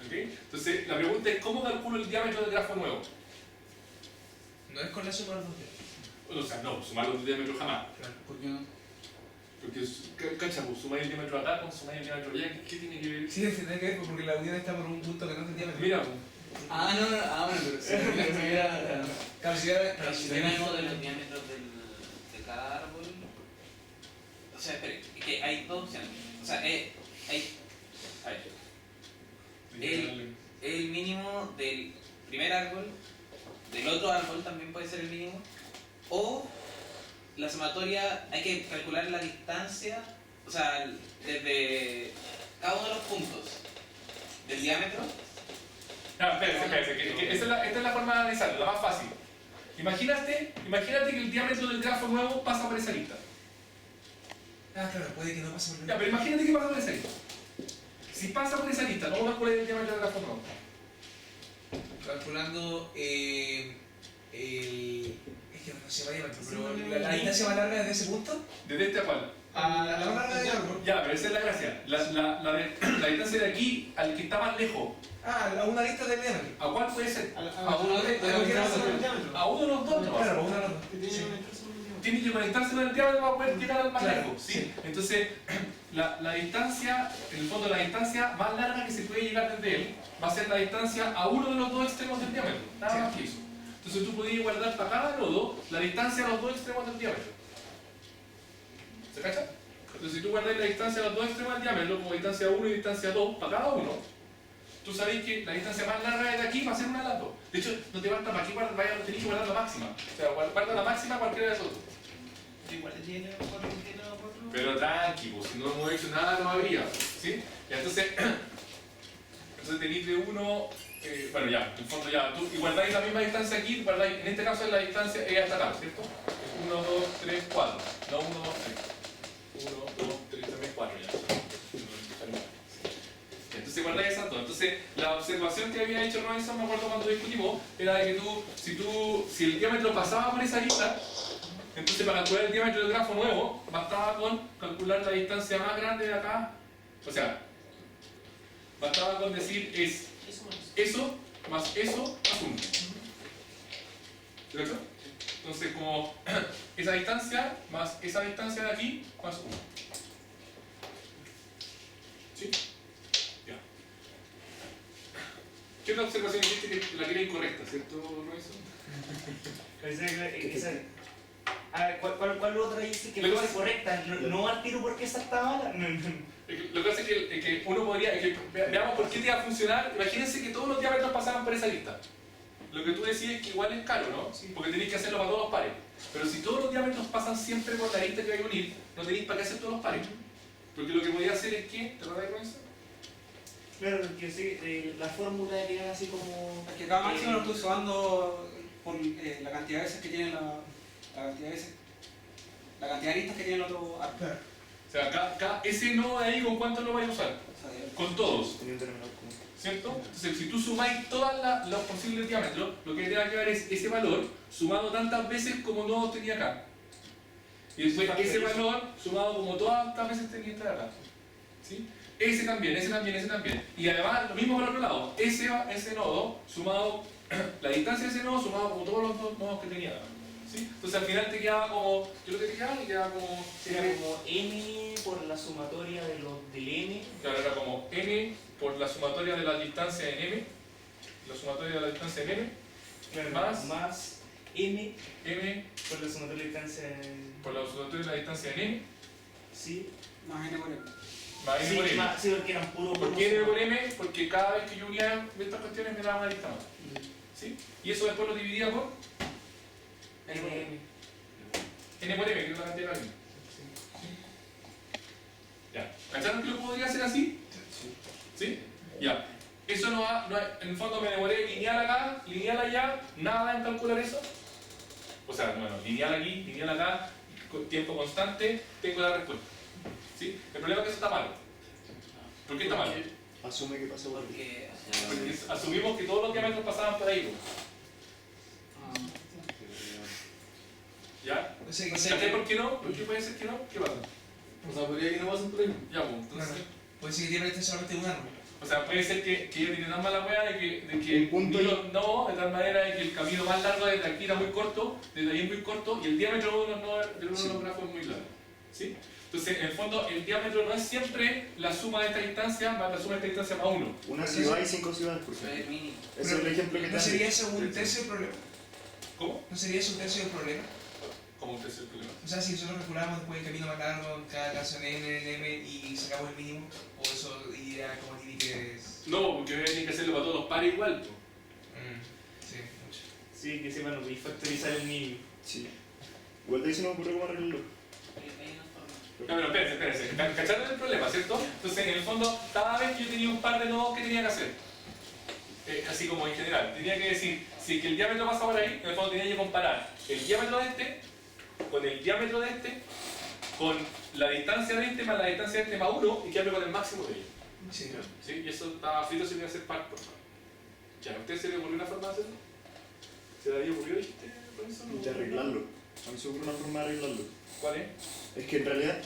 ¿Ok? Entonces, la pregunta es: ¿cómo calculo el diámetro del grafo nuevo? No es con la suma de los dos diámetros. O sea, no, sumar los diámetros jamás. Claro. ¿Por qué no? Porque, cacha, pues sumar el diámetro acá con sumar el diámetro allá, ¿qué tiene que ver? Sí, tiene que ver porque la unión está por un punto que no es el diámetro. Mira, pues. Bueno, pero si no estuviera. Claro, si era. Pero si tenemos de los diámetros de cada árbol. O sea, espere, es que hay dos opciones. O sea, hay. A ver. El mínimo del primer árbol, del otro árbol también puede ser el mínimo. O la sumatoria, hay que calcular la distancia, o sea, desde cada uno de los puntos del diámetro. No, espérate, que esta es la forma de analizarlo, la más fácil. Imagínate que el diámetro del grafo nuevo pasa por esa lista. Ah, claro, puede que no pase por la Ya, pero imagínate que pasa por esa lista. Si pasa por esa lista, ¿cómo calculas el diámetro del grafo nuevo? calculando es que no se va a diámetro, pero la distancia más larga desde ese punto ¿Desde este a cuál? a la más larga de árbol. Ya, pero esa es la gracia. La distancia de aquí al que está más lejos. Ah, a una lista de diámetro. ¿A cuál puede ser? A uno de A uno de los dos. ¿No? Claro, una de las dos. Tiene que conectarse con el diámetro para poder llegar al más Claro, lejos. ¿sí? sí. Entonces, la distancia, en el fondo, la distancia más larga que se puede llegar desde él va a ser la distancia a uno de los dos extremos del diámetro. Nada más que eso. Entonces, tú podías guardar para cada nodo la distancia a los dos extremos del diámetro. ¿Se cacha? Entonces, si tú guardas la distancia a los dos extremos del diámetro, como distancia 1 y distancia 2 para cada uno, tú sabes que la distancia más larga de aquí va a ser una de las dos. De hecho, no te basta para aquí, tenés que guardar la máxima. O sea, guarda la máxima cualquiera de esos dos. Igual tiene 4, tiene 4. Pero tranqui, pues, si no hemos hecho nada todavía. ¿Sí? Y entonces tenéis de uno, bueno ya, en el fondo ya, tú y guardáis la misma distancia aquí, guardáis, en este caso es la distancia hasta acá, ¿cierto? 1, 2, 3, 4. No 1, 2, 3. 1, 2, 3, también 4 ya. Entonces guardáis esas dos. Entonces la observación que había hecho Robinson, me acuerdo cuando discutimos, era de que si el diámetro pasaba por esa lista, entonces para calcular el diámetro del grafo nuevo, bastaba con calcular la distancia más grande de acá, o sea, bastaba con decir es eso más 1. ¿Cierto? Entonces como esa distancia más esa distancia de aquí más 1. ¿Sí? Ya. ¿Qué otra observación hiciste que la que era incorrecta, cierto, Robinson? A ver, ¿cuál otra dice que no es correcta? No al tiro porque esa está mala. Lo que hace es que uno podría, veamos por qué te va a funcionar. Imagínense que todos los diámetros pasaban por esa lista. Lo que tú decís es que igual es caro, ¿no? Porque tenéis que hacerlo para todos los pares. Pero si todos los diámetros pasan siempre por la lista que vais a unir, no tenéis para qué hacer todos los pares. Porque lo que podía hacer es que, ¿te acuerdas con eso? Claro, porque sí, la fórmula era así como... Es que cada máximo lo estoy sumando por la cantidad de veces que tiene la cantidad de listas que tiene el otro árbol. O sea, ese nodo de ahí, ¿con cuánto lo vais a usar? Con todos. ¿Cierto? Entonces, si tú sumáis todos los posibles diámetros, lo que te va a quedar es ese valor sumado tantas veces como nodos tenía acá. Y después ese valor sumado como todas las veces tenía este de acá. ¿Sí? Ese también. Y además, lo mismo para el otro lado. Ese nodo sumado, la distancia de ese nodo sumado como todos los dos nodos que tenía acá. ¿Sí? Entonces al final te quedaba como, yo creo que te quedaba como... Era como n por la sumatoria del n. Claro, era como n por la sumatoria de la distancia en m, la sumatoria de la distancia en m, Claro, más m por la sumatoria de distancia en... por la sumatoria de la distancia en m, Sí. Más n por m. más n por m. Sí, porque eran puros. ¿Por qué n por m? Porque cada vez que yo unía estas cuestiones me daba una lista más. ¿Sí? Y eso después lo dividía por n por m, que es la cantidad de camino. Ya. ¿Cacharon que lo podría hacer así? ¿Sí? Ya. Eso no va, en el fondo me demoré lineal acá, lineal allá, nada en calcular eso. O sea, bueno, lineal aquí, lineal acá, tiempo constante, tengo la respuesta. ¿Sí? El problema es que eso está malo. ¿Por qué está malo? Asume que pasa por ahí. Porque Porque asumimos que todos los diámetros pasaban por ahí. ¿No? ¿Ya? No sé, ¿Cachai por qué no? ¿Por qué puede ser que no? ¿Qué pasa? O sea, podría que no pasen por ahí. Ya, pues, entonces... puede ser que tiene este solamente un árbol. O sea, puede ser que yo tiene tan mala hueá de que Un punto no, de tal manera de que el camino más largo desde aquí era muy corto, desde ahí es muy corto, y el diámetro de uno de los grafos es muy largo. ¿Sí? Entonces, en el fondo, el diámetro no es siempre la suma de esta distancia más la suma de esta distancia más 1. Una ciudad y 5 ciudades, por eso ejemplo. es mínimo. Ese es el ejemplo que te ¿No hace. sería eso un tercio del problema? ¿Cómo? ¿No sería eso un tercio del problema? ¿Cómo usted es el problema? O sea, si nosotros calculamos después el camino más largo en cada caso en n, en m y sacamos el mínimo, o eso iría como límites. No, porque voy a tener que hacerlo para todos los pares igual. Pues. Sí, mucho. Sí, que sepan factorizar el mínimo. Sí. Igual de ahí se nos ocurre cómo arreglarlo. Hay una forma. No, pero espérense. ¿Cacharon el problema, cierto? Entonces, en el fondo, cada vez yo tenía un par de nodos que tenía que hacer. Así como en general. Tenía que decir, si que el diámetro pasa por ahí, en el fondo tenía que comparar el diámetro de este con el diámetro de este con la distancia de este más la distancia de este más 1 y quedarme con el máximo de ellos. Sí. ¿Sí? Y eso estaba frito si iba a hacer par por par. ¿Ya? ¿A usted se le ocurrió una forma de hacerlo? ¿Se le había ocurrido, dijiste, por eso? De arreglarlo. A mí se me ocurre una forma de arreglarlo. ¿Cuál es? Es que en realidad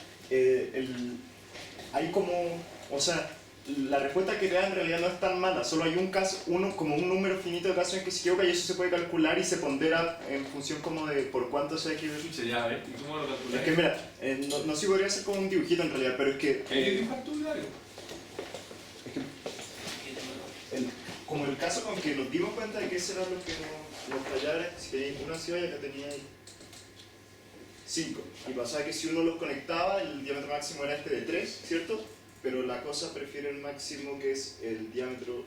hay como, o sea, la respuesta que te da en realidad no es tan mala, solo hay un caso, como un número finito de casos en que se equivoca y eso se puede calcular y se pondera en función como de por cuánto se equivoca. Chucha, ya, ¿ves? ¿Y cómo lo calculas? Es que mira, no sé si podría ser como un dibujito en realidad, pero es que dibujar tu diario? como el caso con que nos dimos cuenta de que ese era lo que nos fallaba, es que hay una ciudad y acá tenía 5. Y pasaba que si uno los conectaba, el diámetro máximo era este de 3, ¿cierto? Pero la cosa prefiere el máximo que es el diámetro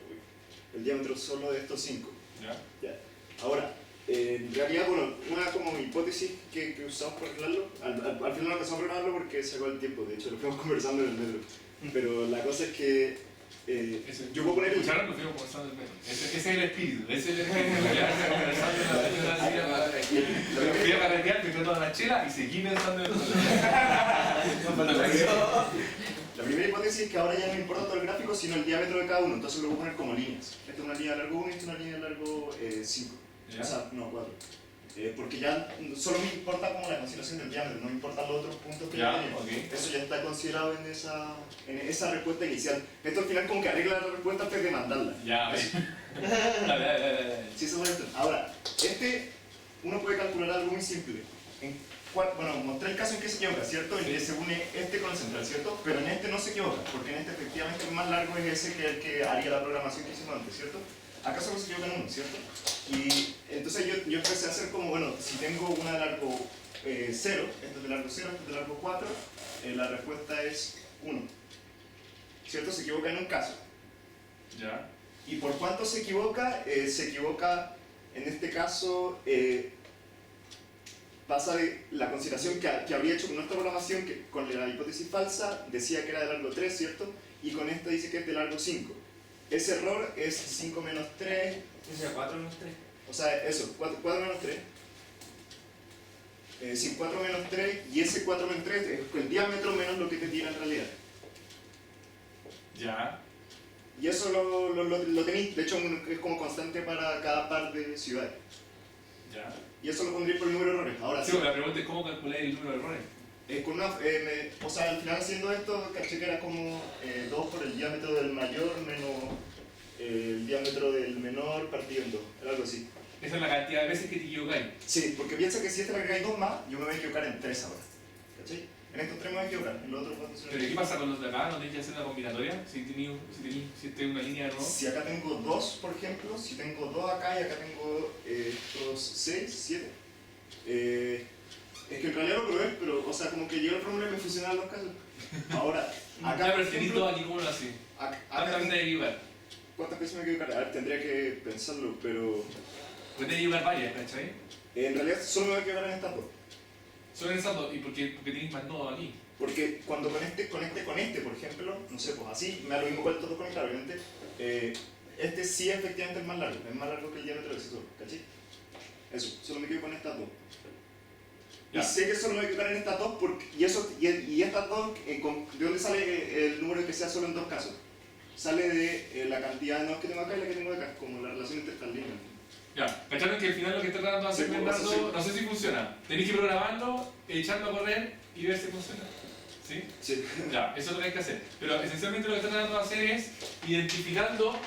solo de estos 5. ¿Ya? Ahora, en realidad, bueno, una como hipótesis que usamos para arreglarlo, al final no empezamos a arreglarlo porque se acabó el tiempo, de hecho lo fuimos conversando en el metro. Pero la cosa es que yo puedo poner el... ¿Escucharon? Lo fuimos conversando en el metro. Ese es el espíritu. Ese es el espíritu. Ya, conversando en la silla. Yo fui a carretear, me quedé toda la chela y seguí pensando en el La primera hipótesis es que ahora ya no importa todo el gráfico, sino el diámetro de cada uno, entonces lo voy a poner como líneas. Esta es una línea de largo 1 y esta es una línea de largo 5. O sea, no, 4. Porque ya solo me importa como la consideración del diámetro, no me importan los otros puntos que Ya, tiene. ok. Eso ya está considerado en esa respuesta inicial. Esto al final como que arregla la respuesta antes de mandarla. Ya, ves. Dale. Sí, eso es esto. Ahora, uno puede calcular algo muy simple. Bueno, mostré el caso en que se equivoca, ¿cierto? En que se une este con el central, ¿cierto? Pero en este no se equivoca, porque en este efectivamente el más largo es ese que el que haría la programación que hicimos antes, ¿cierto? Acá solo se equivoca en uno, ¿cierto? Y entonces yo empecé a hacer como, bueno, si tengo una de largo 0, esto es de largo 0, esto es de largo 4, la respuesta es 1, ¿cierto? Se equivoca en un caso. Ya. ¿Y por cuánto se equivoca? Se equivoca, en este caso, pasa de la consideración que habría hecho con nuestra programación, que con la hipótesis falsa decía que era de largo 3, ¿cierto? Y con esta dice que es de largo 5. Ese error es 5 menos 3, O sea, 4 menos 3. o sea, eso, 4 menos 3. Sí, 4 menos 3, y ese 4 menos 3 es el diámetro menos lo que te tira en realidad. Ya. Y eso lo tenéis, de hecho es como constante para cada par de ciudades. Ya. Y eso lo pondréis por el número de errores. Ahora Sí, sí. la pregunta es cómo calcular el número de errores. Con o sea, al final haciendo esto, caché que era como 2 por el diámetro del mayor menos el diámetro del menor partido en 2, era algo así. Esa es la cantidad de veces que te equivocáis. Sí, porque piensa que si este le agregáis 2 más, yo me voy a equivocar en 3 ahora. ¿Cachai? En estos 3 me voy a equivocar, en los otros 4 se me ¿Pero qué pasa con los de acá? ¿No tenés que hacer una combinatoria? Si este es una línea de nuevo. Si acá tengo 2, por ejemplo, si tengo 2 acá y acá tengo estos 6, 7. Es que en realidad lo probé, pero, o sea, como que llegó el fórmula y me funcionaban los casos. Ahora, acá. Ya, pero tenéis dos aquí, ¿cómo lo haces? Acá ¿Cuántas veces tengo, hay que equivocar? ¿Cuántas veces me equivocaré? A ver, tendría que pensarlo, pero... Puede llevar varias, ¿cachai? En realidad solo me voy a equivocar en estas dos. Solo en esas dos, y porque tenéis más nodos aquí. Porque cuando conecte con este, por ejemplo, no sé, pues así, me da lo mismo cuál todos conectar, obviamente. Este sí es efectivamente el más largo, es más largo que el diámetro del sector, ¿cachai? Eso, solo me equivoco con estas dos. Ya. Y sé que solo me voy a equivocar en estas dos, porque, y estas dos, ¿de dónde sale el número que sea solo en dos casos? Sale de la cantidad de nodos que tengo acá y la que tengo acá, como la relación entre estas líneas. Ya, ¿cacharon que al final lo que está tratando de hacer Sí, Bernardo, sí. no sé si funciona? Tenéis que programarlo, echarlo a correr y ver si funciona. ¿Sí? Sí. Ya, eso es lo que hay que hacer. Pero esencialmente lo que está tratando de hacer es identificando.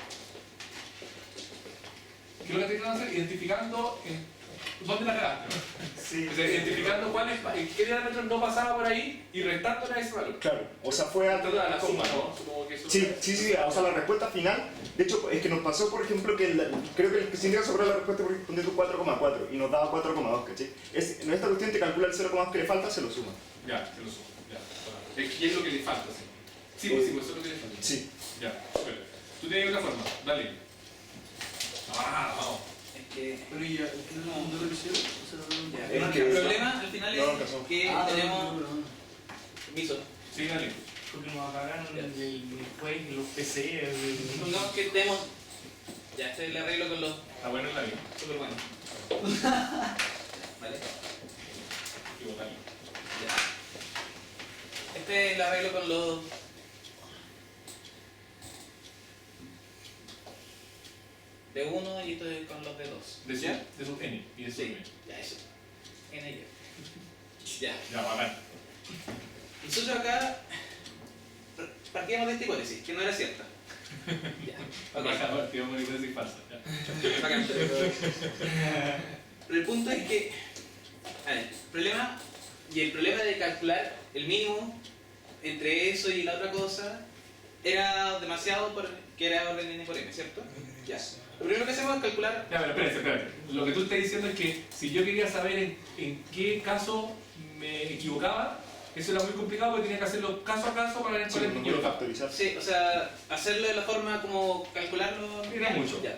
¿Qué es lo que está tratando de hacer? Identificando dónde la cagaste. Sí. O sea, identificando qué diámetro no pasaba por ahí y restándole a ese valor. Claro, o sea, fue a Toda la suma, ¿no? Supongo que eso. Sí, o sea, la respuesta final, de hecho, es que nos pasó, por ejemplo, que creo que el científico sobró la respuesta por poner 4,4 y nos daba 4,2, ¿cachai? En esta cuestión te calcula el 0,2 que le falta, se lo suma. Ya, se lo sumo. Ya. ¿Y es lo que le falta? Sí, sí, pues eso es lo que le falta. Sí. Ya, bueno. Tú tienes otra forma, dale. Vamos. Es que Pero ya, ¿no lo hicieron? ya, Es el que- problema al final No, es alcanzó. que tenemos permiso. Sí, dale. Porque nos apagaron el juez, los PC, Supongamos que tenemos ya este es el arreglo con los Está bueno en la vida. súper bueno. Vale. Equivocarlo. Ya. Este es el arreglo con los de 1 y esto es con los de 2. De su N y de su Sí, M. ya eso. N y ya. Ya, bacán. Nosotros acá partíamos de esta hipótesis, que no era cierta. Ya. Ok. Bacán, que vamos a decir falsa. Ya. Bacán, pero el punto es que a ver, el problema de calcular el mínimo entre eso y la otra cosa era demasiado que era orden n por m, ¿cierto? Ya. Lo primero que hacemos es calcular. Ya, pero espérate. Lo que tú estás diciendo es que si yo quería saber en qué caso me equivocaba, eso era muy complicado porque tenía que hacerlo caso a caso para ver Sí, cuál no me puedo equivocaba. factorizar. Sí, o sea, hacerlo de la forma como calcularlo. Era mucho. Ya.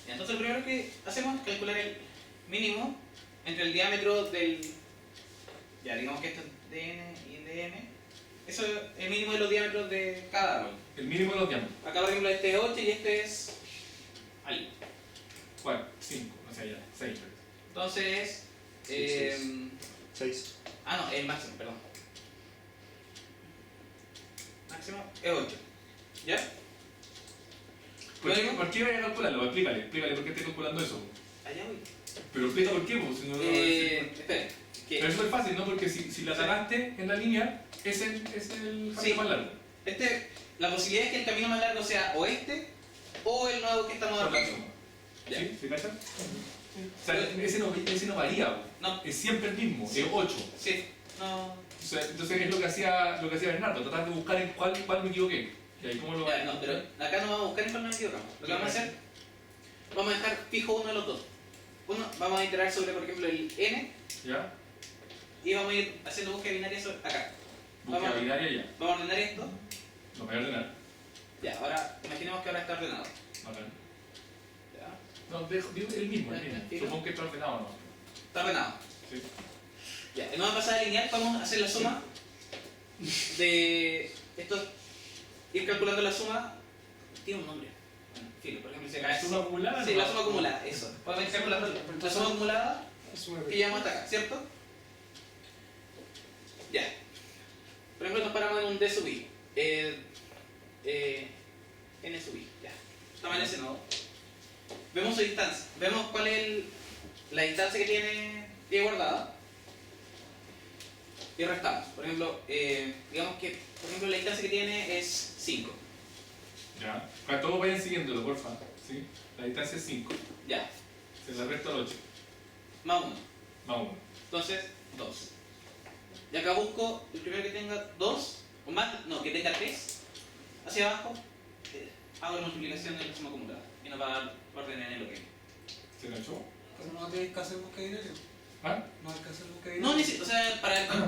Entonces lo primero que hacemos es calcular el mínimo entre el diámetro del. Ya, digamos que esto es de n y de m. Eso es el mínimo de los diámetros de cada árbol. El mínimo de los diámetros. Acá, por ejemplo, este es 8 y este es. Ahí. ¿Cuál? 5, o sea, ya, 6. Entonces. Sí, 6. No, el máximo, perdón. Máximo es 8. ¿Ya? ¿Por qué vaya a calcularlo? Explícale por qué estás calculando eso. Allá voy. Pero explica por qué, pues, si no Espera. Pero eso es fácil, ¿no? Porque si la sacaste en la línea, es el camino Sí. más largo. La posibilidad es que el camino más largo sea o este o el nuevo que estamos armando. Ya. ¿Sí? ¿Se cachan? O sea, ese no varía, po. No. Es siempre el mismo, Sí. es 8. Sí. No. O sea, entonces es lo que hacía Bernardo, tratar de buscar en cuál me equivoqué. Y ahí cómo lo Ya, no, pero acá no vamos a buscar en cuál nos equivocamos. Lo que vamos a hacer, vamos a dejar fijo uno de los dos. Vamos a iterar sobre, por ejemplo, el n ¿Ya? y vamos a ir haciendo búsqueda binaria sobre acá. Búsqueda binaria ya. Vamos a ordenar esto. Lo voy a ordenar. Ya, ahora imaginemos que ahora está ordenado. Bacán. Ya. No, digo el mismo, el mismo. ¿Sí? Supongo que está ordenado, ¿no? Está ordenado. Sí. Ya, en una pasada lineal vamos a hacer la suma de estos, ir calculando la suma, tiene un nombre. Bueno, filo, por ejemplo, si acá ¿La es- suma acumulada? Sí, no? la suma acumulada, eso. Podemos ir calculando la suma acumulada y llegamos hasta acá, ¿cierto? Ya. Por ejemplo, nos paramos en un D sub I. N sub I, ya. Estamos en ese nodo. Vemos su distancia. Vemos cuál es la distancia que tiene Y guardada. Y restamos. Por ejemplo, digamos que la distancia que tiene es 5. Ya. Para todos vayan siguiéndolo, porfa. ¿Sí? La distancia es 5. Ya. Se le resta el 8. Más 1. Más 1. Entonces, 2. Y acá busco el primero que tenga 2, o más, no, que tenga 3 hacia abajo. Hago la multiplicación de la suma acumulada. Y nos va a dar orden en el OK. ¿Se cachó? Pero no tienes que hacer búsqueda binaria. ¿Ah? No hay que hacer búsqueda No, binaria. o sea,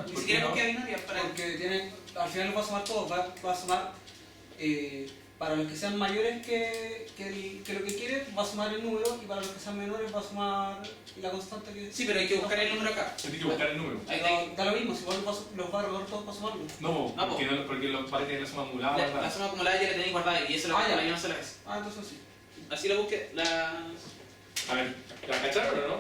ni ¿Por siquiera qué no? búsqueda binaria. Para, Porque tienen, al final lo va a sumar todo, va a sumar, para los que sean mayores que lo que quiere va a sumar el número y para los que sean menores va a sumar la constante que... Sí, pero hay que buscar el número acá. Tienes que buscar el número. Da lo mismo, si vos los vas a resolver todos para sumarlo. No, No, porque los va a tener la suma acumulada. La ¿verdad? suma acumulada ya la tenéis guardada y eso lo Ah, ya. la una sola vez. Ah, entonces sí. Así lo busqué. A ver, ¿la cacharon o no?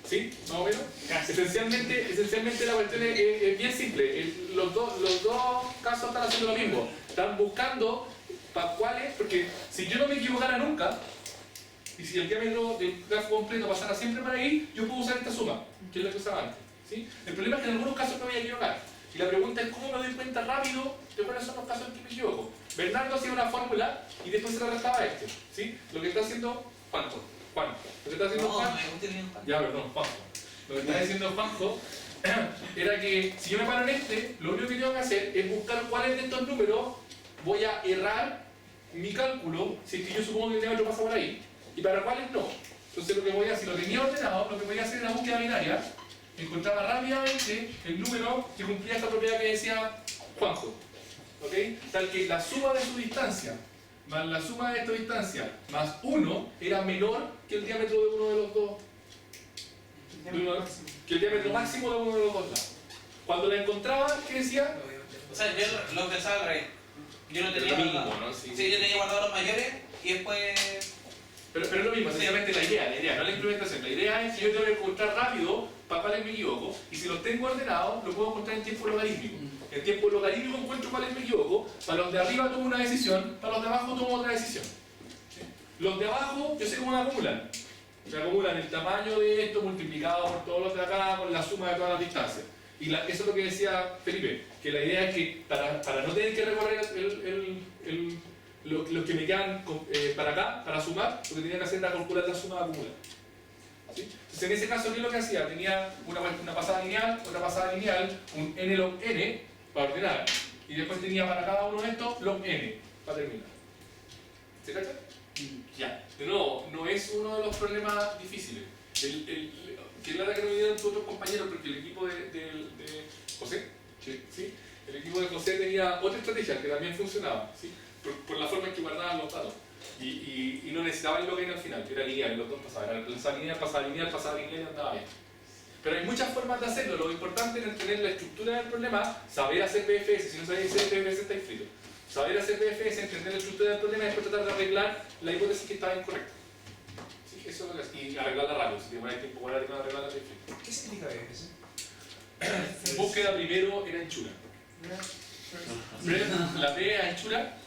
¿Sí? ¿Más o menos? Esencialmente la cuestión es bien simple. Los dos casos están haciendo lo mismo. Están buscando para cuáles, porque si yo no me equivocara nunca, y si el diámetro del grafo completo pasara siempre por ahí, yo puedo usar esta suma, que es la que usaba antes. ¿Sí? El problema es que en algunos casos me voy a equivocar. Y la pregunta es cómo me doy cuenta rápido de cuáles son los casos en que me equivoco. Bernardo hacía una fórmula y después se la restaba a este. ¿Sí? Lo que está haciendo Juanjo. Lo que está haciendo Juan. Ya, perdón, Juanjo. Lo que está diciendo Juanjo era que si yo me paro en este, lo único que tengo que hacer es buscar cuáles de estos números voy a errar mi cálculo, si es que yo supongo que el diámetro pasa por ahí, y para cuáles no. Entonces lo que voy a, si lo tenía ordenado, lo que voy a hacer en la búsqueda binaria, encontraba rápidamente el número que cumplía esta propiedad que decía Juanjo. ¿Ok? Tal que la suma de su distancia más la suma de esta distancia más 1 era menor que el diámetro de uno de los dos. Que el diámetro máximo de uno de los dos lados. Cuando la encontraba, ¿qué decía? O sea, yo lo pensaba al revés. Yo no tenía Lo mismo, guardado. ¿no? Sí. Sí, yo tenía guardado los mayores y después... Pero es lo mismo, sencillamente la idea, no la implementación. La idea es que yo tengo que encontrar rápido para cuáles me equivoco, y si los tengo ordenados, los puedo encontrar en tiempo logarítmico. En tiempo logarítmico encuentro cuáles me equivoco, para los de arriba tomo una decisión, para los de abajo tomo otra decisión. ¿Sí? Los de abajo, yo sé cómo me acumulan. Me acumulan el tamaño de esto multiplicado por todos los de acá, con la suma de todas las distancias. Y eso es lo que decía Felipe, que la idea es que para no tener que recorrer los que me quedan para acá, para sumar, lo que tenía que hacer era calcular la suma de acumular. ¿Sí? Entonces en ese caso, ¿qué es lo que hacía? Tenía una pasada lineal, otra pasada lineal, un n log n para ordenar, y después tenía para cada uno de estos log n para terminar. ¿Se cacha? Ya. De nuevo, no es uno de los problemas difíciles. Que es la que no vinieron tus otros compañeros, porque el equipo de José, ¿sí? El equipo de José tenía otra estrategia que también funcionaba, ¿sí? Por la forma en que guardaban los datos. Y no necesitaban el login al final, que era lineal, los dos pasaban. Era pasaba lineal y andaba bien. Pero hay muchas formas de hacerlo. Lo importante es tener la estructura del problema, saber hacer PFS. Si no sabéis hacer PFS, está escrito. Saber hacer PFS, entender la estructura del problema y después tratar de arreglar la hipótesis que estaba incorrecta. ¿Sí? Eso es lo que y arreglarla rápido. Si demoráis tiempo para arreglarla, es difícil. ¿Qué significa BFS? Búsqueda primero en anchura. La P es anchura,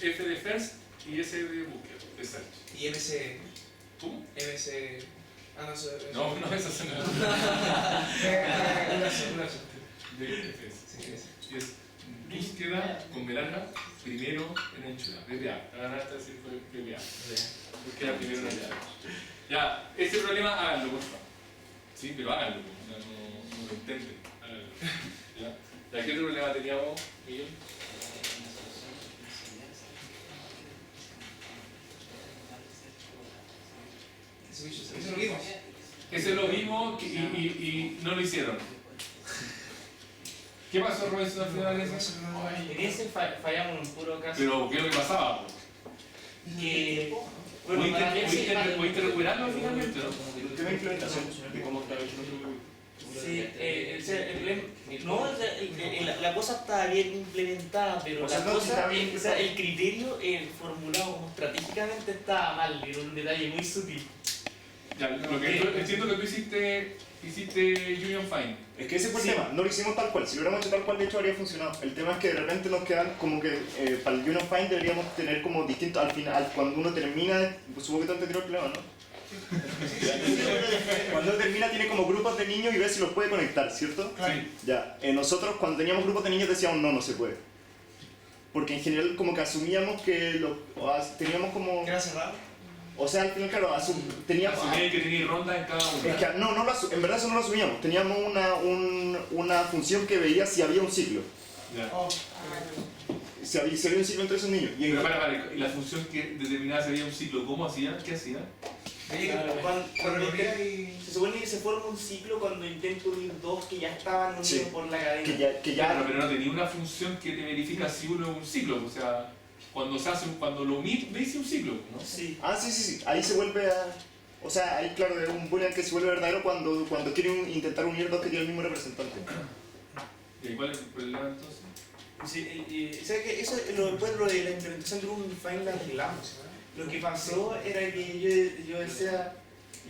F de first y S de búsqueda, de search. ¿Y MC? ¿Cómo? MC... Ah, no, eso... No, eso es una. De FS. Y es búsqueda con velarga primero en anchura. BPA. La gana está decir BPA. Búsqueda primero en anchura. Ya, ese problema háganlo, por favor. Sí, pero háganlo. No lo intenten. Háganlo. ¿Ya? ¿Qué otro problema teníamos, Miguel? Eso lo vimos. Ese es lo mismo y no lo hicieron. ¿Qué pasó, Robinson, al final de eso? En ese fallamos en un puro caso. Pero, ¿qué es lo que pasaba? Que... ¿Pudiste recuperarlo finalmente, no? El tema de implementación, de cómo está hecho. Sí, no, la cosa está bien implementada, pero O sea, la no, cosa, está bien o sea, el criterio formulado como estratégicamente está mal, en un detalle muy sutil. Ya, lo que entiendo que tú hiciste Union Find. Es que ese fue el Sí. tema, no lo hicimos tal cual. Si lo hubiéramos hecho tal cual, de hecho habría funcionado. El tema es que de repente nos quedan como que para el Union Find deberíamos tener como distintos. Al final, cuando uno termina, pues, supongo que te entendió el problema, ¿no? Cuando uno termina, tiene como grupos de niños y ve si los puede conectar, ¿cierto? Sí. Ya, nosotros cuando teníamos grupos de niños decíamos no se puede. Porque en general, como que asumíamos que teníamos como. ¿Era cerrado? O sea, al final, claro, teníamos. Asumí que tenía ronda en cada uno. Es que en verdad eso no lo asumíamos. Teníamos una función que veía si había un ciclo. Ya. Si había un ciclo entre esos niños. Y Pero para, y la función que determinaba si había un ciclo, ¿cómo hacía? ¿Qué hacía? Se supone que se forma un ciclo cuando intento unir dos que ya estaban unidos Sí. por la cadena. que ya Pero no tenía una función que te verifica si uno es un ciclo, o sea... cuando se hace, cuando lo unís, veis un ciclo, ¿no? Sí. Ah, sí. Ahí se vuelve a... O sea, ahí claro, es un boolean que se vuelve verdadero cuando quieren intentar unir dos que tienen el mismo representante. ¿Y cuál es el problema entonces? Sí, ¿sabes qué? Eso después lo de la implementación de un define la arreglamos. Lo que pasó era que yo decía,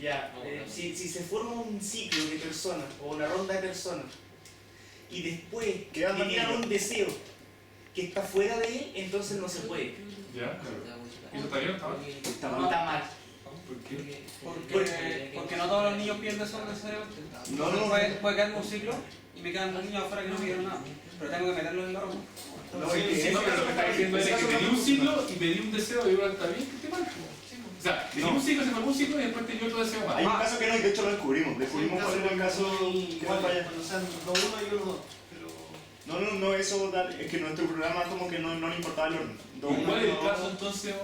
ya, si se forma un ciclo de personas o una ronda de personas y después ¿Qué anda le tiran metido? un deseo que está fuera de él, entonces no se puede. ¿Ya? ¿Y eso está bien o está mal? Está mal. ¿Por qué? Porque no todos los niños pierden eso necesariamente. No. Puede quedarme un ciclo y me quedan dos niños afuera que no me dieron nada. Pero tengo que meterlos en la ronda. No, es que No, pero lo que está diciendo es que pedí un ciclo y pedí un deseo de igual está bien que esté mal. O sea, pedí un ciclo, se formó un ciclo y después tenía otro deseo más. Hay un caso que no, y de hecho lo descubrimos. Descubrimos cuál era el caso que no falla. Cuando sean los uno y los dos. Pero... No, eso es que nuestro programa como que no le importaba el orden. ¿Y cuál es el caso entonces?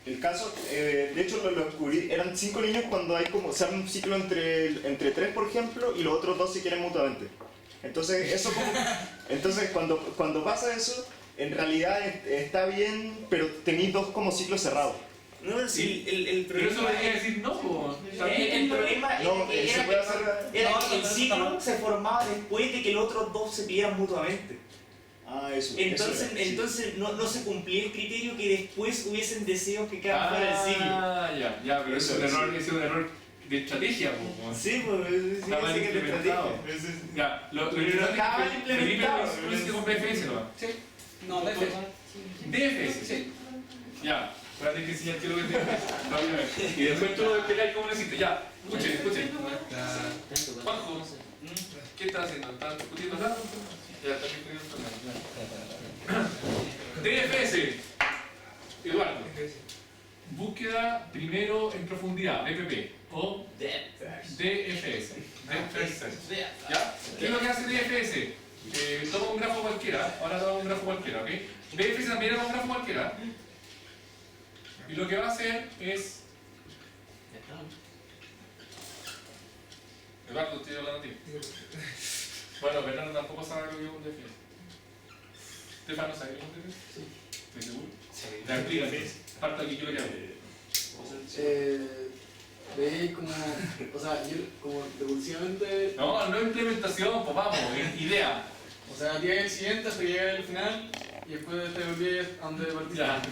El caso, de hecho lo descubrí, eran 5 niños cuando hay como, se arma un ciclo entre 3 por ejemplo y los otros 2 se quieren mutuamente. Entonces eso como, entonces cuando pasa eso, en realidad está bien, pero tenéis 2 como ciclos cerrados. No, sí, el Pero eso problema debería decir no, po. el problema No, se era puede hacer... que el ciclo se formaba después de que los otros dos se pidieran mutuamente. Ah, eso. Entonces no se cumplía el criterio que después hubiesen deseos que quedaban fuera del ciclo. Ah, ya, pero eso es un error de estrategia, po. Sí, pues sí, Está mal sí que es de implementado. estrategia. Ya, lo Pero importante estaba mal es que implementado. Felipe lo hiciste con BFS nomás. Sí. No, DF. DFS. Sí. Ya, voy a tener que enseñar qué es lo que es DFS. Rápidamente. Y después tú lo explicáis cómo lo hiciste. Ya, escuchen. Juanjo, ¿qué estás haciendo? ¿Estás discutiendo acá? Ya, está discutiendo acá. DFS. Eduardo. Búsqueda primero en profundidad, BPP. O DFS. ¿Ya? ¿Qué es lo que hace DFS? Toma un grafo cualquiera, ahora toma un grafo cualquiera, ¿ok? DFS también toma un grafo cualquiera. Y lo que va a hacer es... Eduardo, estoy hablando a ti. Bueno, Fernando tampoco sabe lo que es un DFS. Estefano, ¿sabe lo que es un DFS? Sí. ¿Estoy seguro? Sí. Ya, explícate. Parta aquí, yo lo que hago. Veis como, o sea, yo como recursivamente, No implementación, pues vamos, idea. o sea, llega el siguiente hasta que llega al final y después te volví a donde partiste. Ya,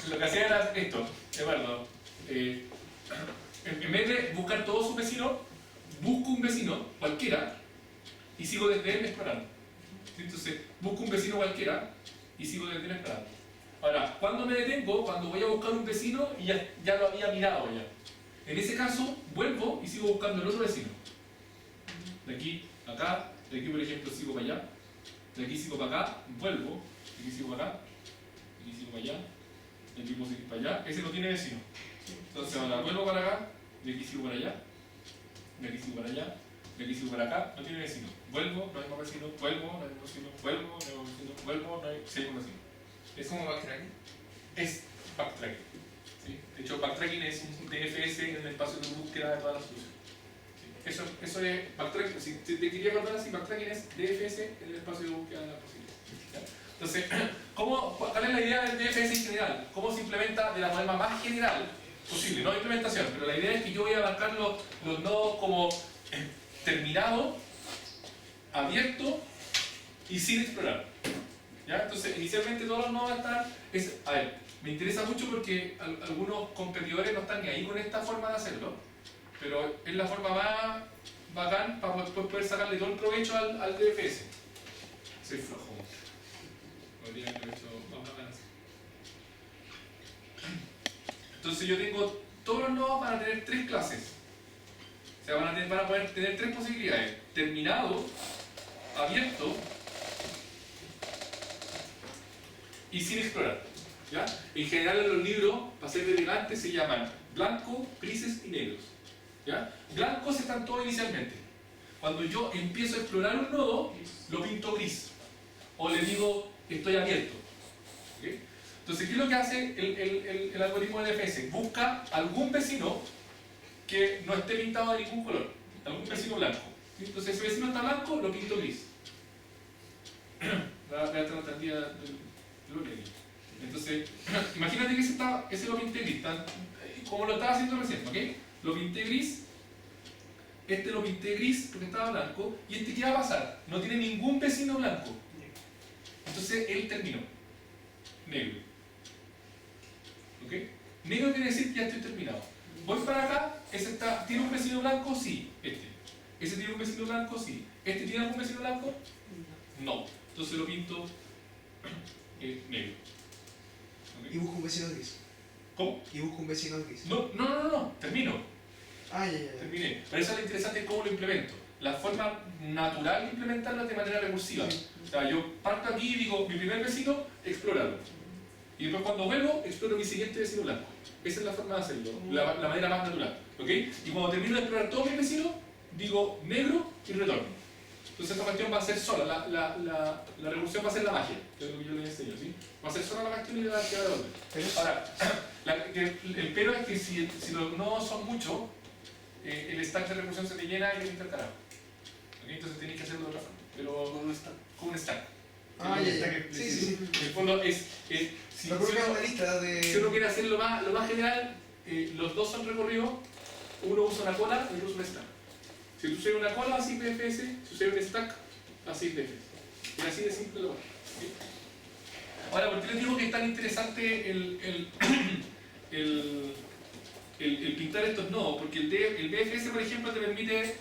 lo que hacía era esto, Eduardo. En vez de buscar todos sus vecinos, busco un vecino cualquiera y sigo desde él explorando. Entonces, busco un vecino cualquiera y sigo desde él explorando. Ahora, cuando me detengo, cuando voy a buscar un vecino y ya lo había mirado ya. En ese caso, vuelvo y sigo buscando el otro vecino. De aquí, acá, de aquí por ejemplo sigo para allá, de aquí sigo para acá, vuelvo, de aquí sigo para acá, de aquí sigo para allá, de aquí puedo seguir para allá, ese no tiene vecino. Entonces ahora vuelvo para acá, de aquí sigo para allá, de aquí sigo para allá, de aquí sigo para acá, no tiene vecino. Vuelvo, no hay más vecino, vuelvo, no hay más vecino, vuelvo, no hay más vecino, vuelvo, no hay más vecino. ¿Es como backtracking? Es backtracking. ¿Sí? De hecho, backtracking es un DFS en el espacio de búsqueda de todas las soluciones. ¿Sí? Eso es backtracking. Si te quería contar así, backtracking es DFS en el espacio de búsqueda de las posibilidades. Entonces, ¿cuál es la idea del DFS en general? ¿Cómo se implementa de la forma más general posible? No implementación, pero la idea es que yo voy a abarcar los nodos como terminado, abierto y sin explorar. ¿Ya? Entonces, inicialmente todos los nodos están... a ver, me interesa mucho porque algunos competidores no están ni ahí con esta forma de hacerlo, pero es la forma más bacán para después poder sacarle todo el provecho al DFS. Soy flojo. Podría haber hecho más bacán así. Entonces yo tengo todos los nodos para tener 3 clases. O sea, van a poder tener 3 posibilidades. Terminado, abierto y sin explorar. ¿Ya? En general en los libros, para ser elegantes, se llaman blanco, grises y negros. ¿Ya? Blancos están todos inicialmente. Cuando yo empiezo a explorar un nodo, lo pinto gris. O le digo, estoy abierto. ¿Okay? Entonces, ¿qué es lo que hace el algoritmo de DFS? Busca algún vecino que no esté pintado de ningún color. Algún vecino blanco. Entonces, ese vecino está blanco, lo pinto gris. Voy a tratar de del bloque aquí. Entonces, imagínate que ese lo pinté gris, como lo estaba haciendo recién, ¿ok? Lo pinté gris, este lo pinté gris porque estaba blanco, y este ¿qué va a pasar? No tiene ningún vecino blanco. Entonces él terminó. Negro. ¿Ok? Negro quiere decir que ya estoy terminado. Voy para acá, ese ¿tiene un vecino blanco? Sí, este. ¿Ese tiene un vecino blanco? Sí. ¿Este tiene algún vecino blanco? No. Entonces lo pinto negro. ¿Ok? Y busco un vecino gris. ¿Cómo? Y busco un vecino gris. No, termino. Ah, ya. Terminé. Pero eso es lo interesante, cómo lo implemento. La forma natural de implementarlo es de manera recursiva. O sea, yo parto aquí y digo, mi primer vecino, explóralo. Y después cuando vuelvo, exploro mi siguiente vecino blanco. Esa es la forma de hacerlo, la manera más natural. ¿Ok? Y cuando termino de explorar todos mis vecinos, digo negro y retorno. Entonces esta cuestión va a ser sola, la recursión va a ser la magia, que es lo que yo les enseño, ¿sí? Va a ser sola la cuestión y la va a devolver. Ahora, el pero es que si los nodos son muchos, el stack de recursión se te llena y te pinta el carajo. ¿Okay? Entonces tenéis que hacerlo de otra forma, pero con un stack. Sí. En el fondo es si uno quiere hacer lo más general, los dos son recorridos, uno usa una cola y otro usa un stack. Si tú usas una cola, así PFS, si usas un stack, así PFS. Y así de simple lo va. ¿Sí? Ahora, ¿por qué les digo que es tan interesante el pintar estos nodos? Porque el BFS, por ejemplo, te permite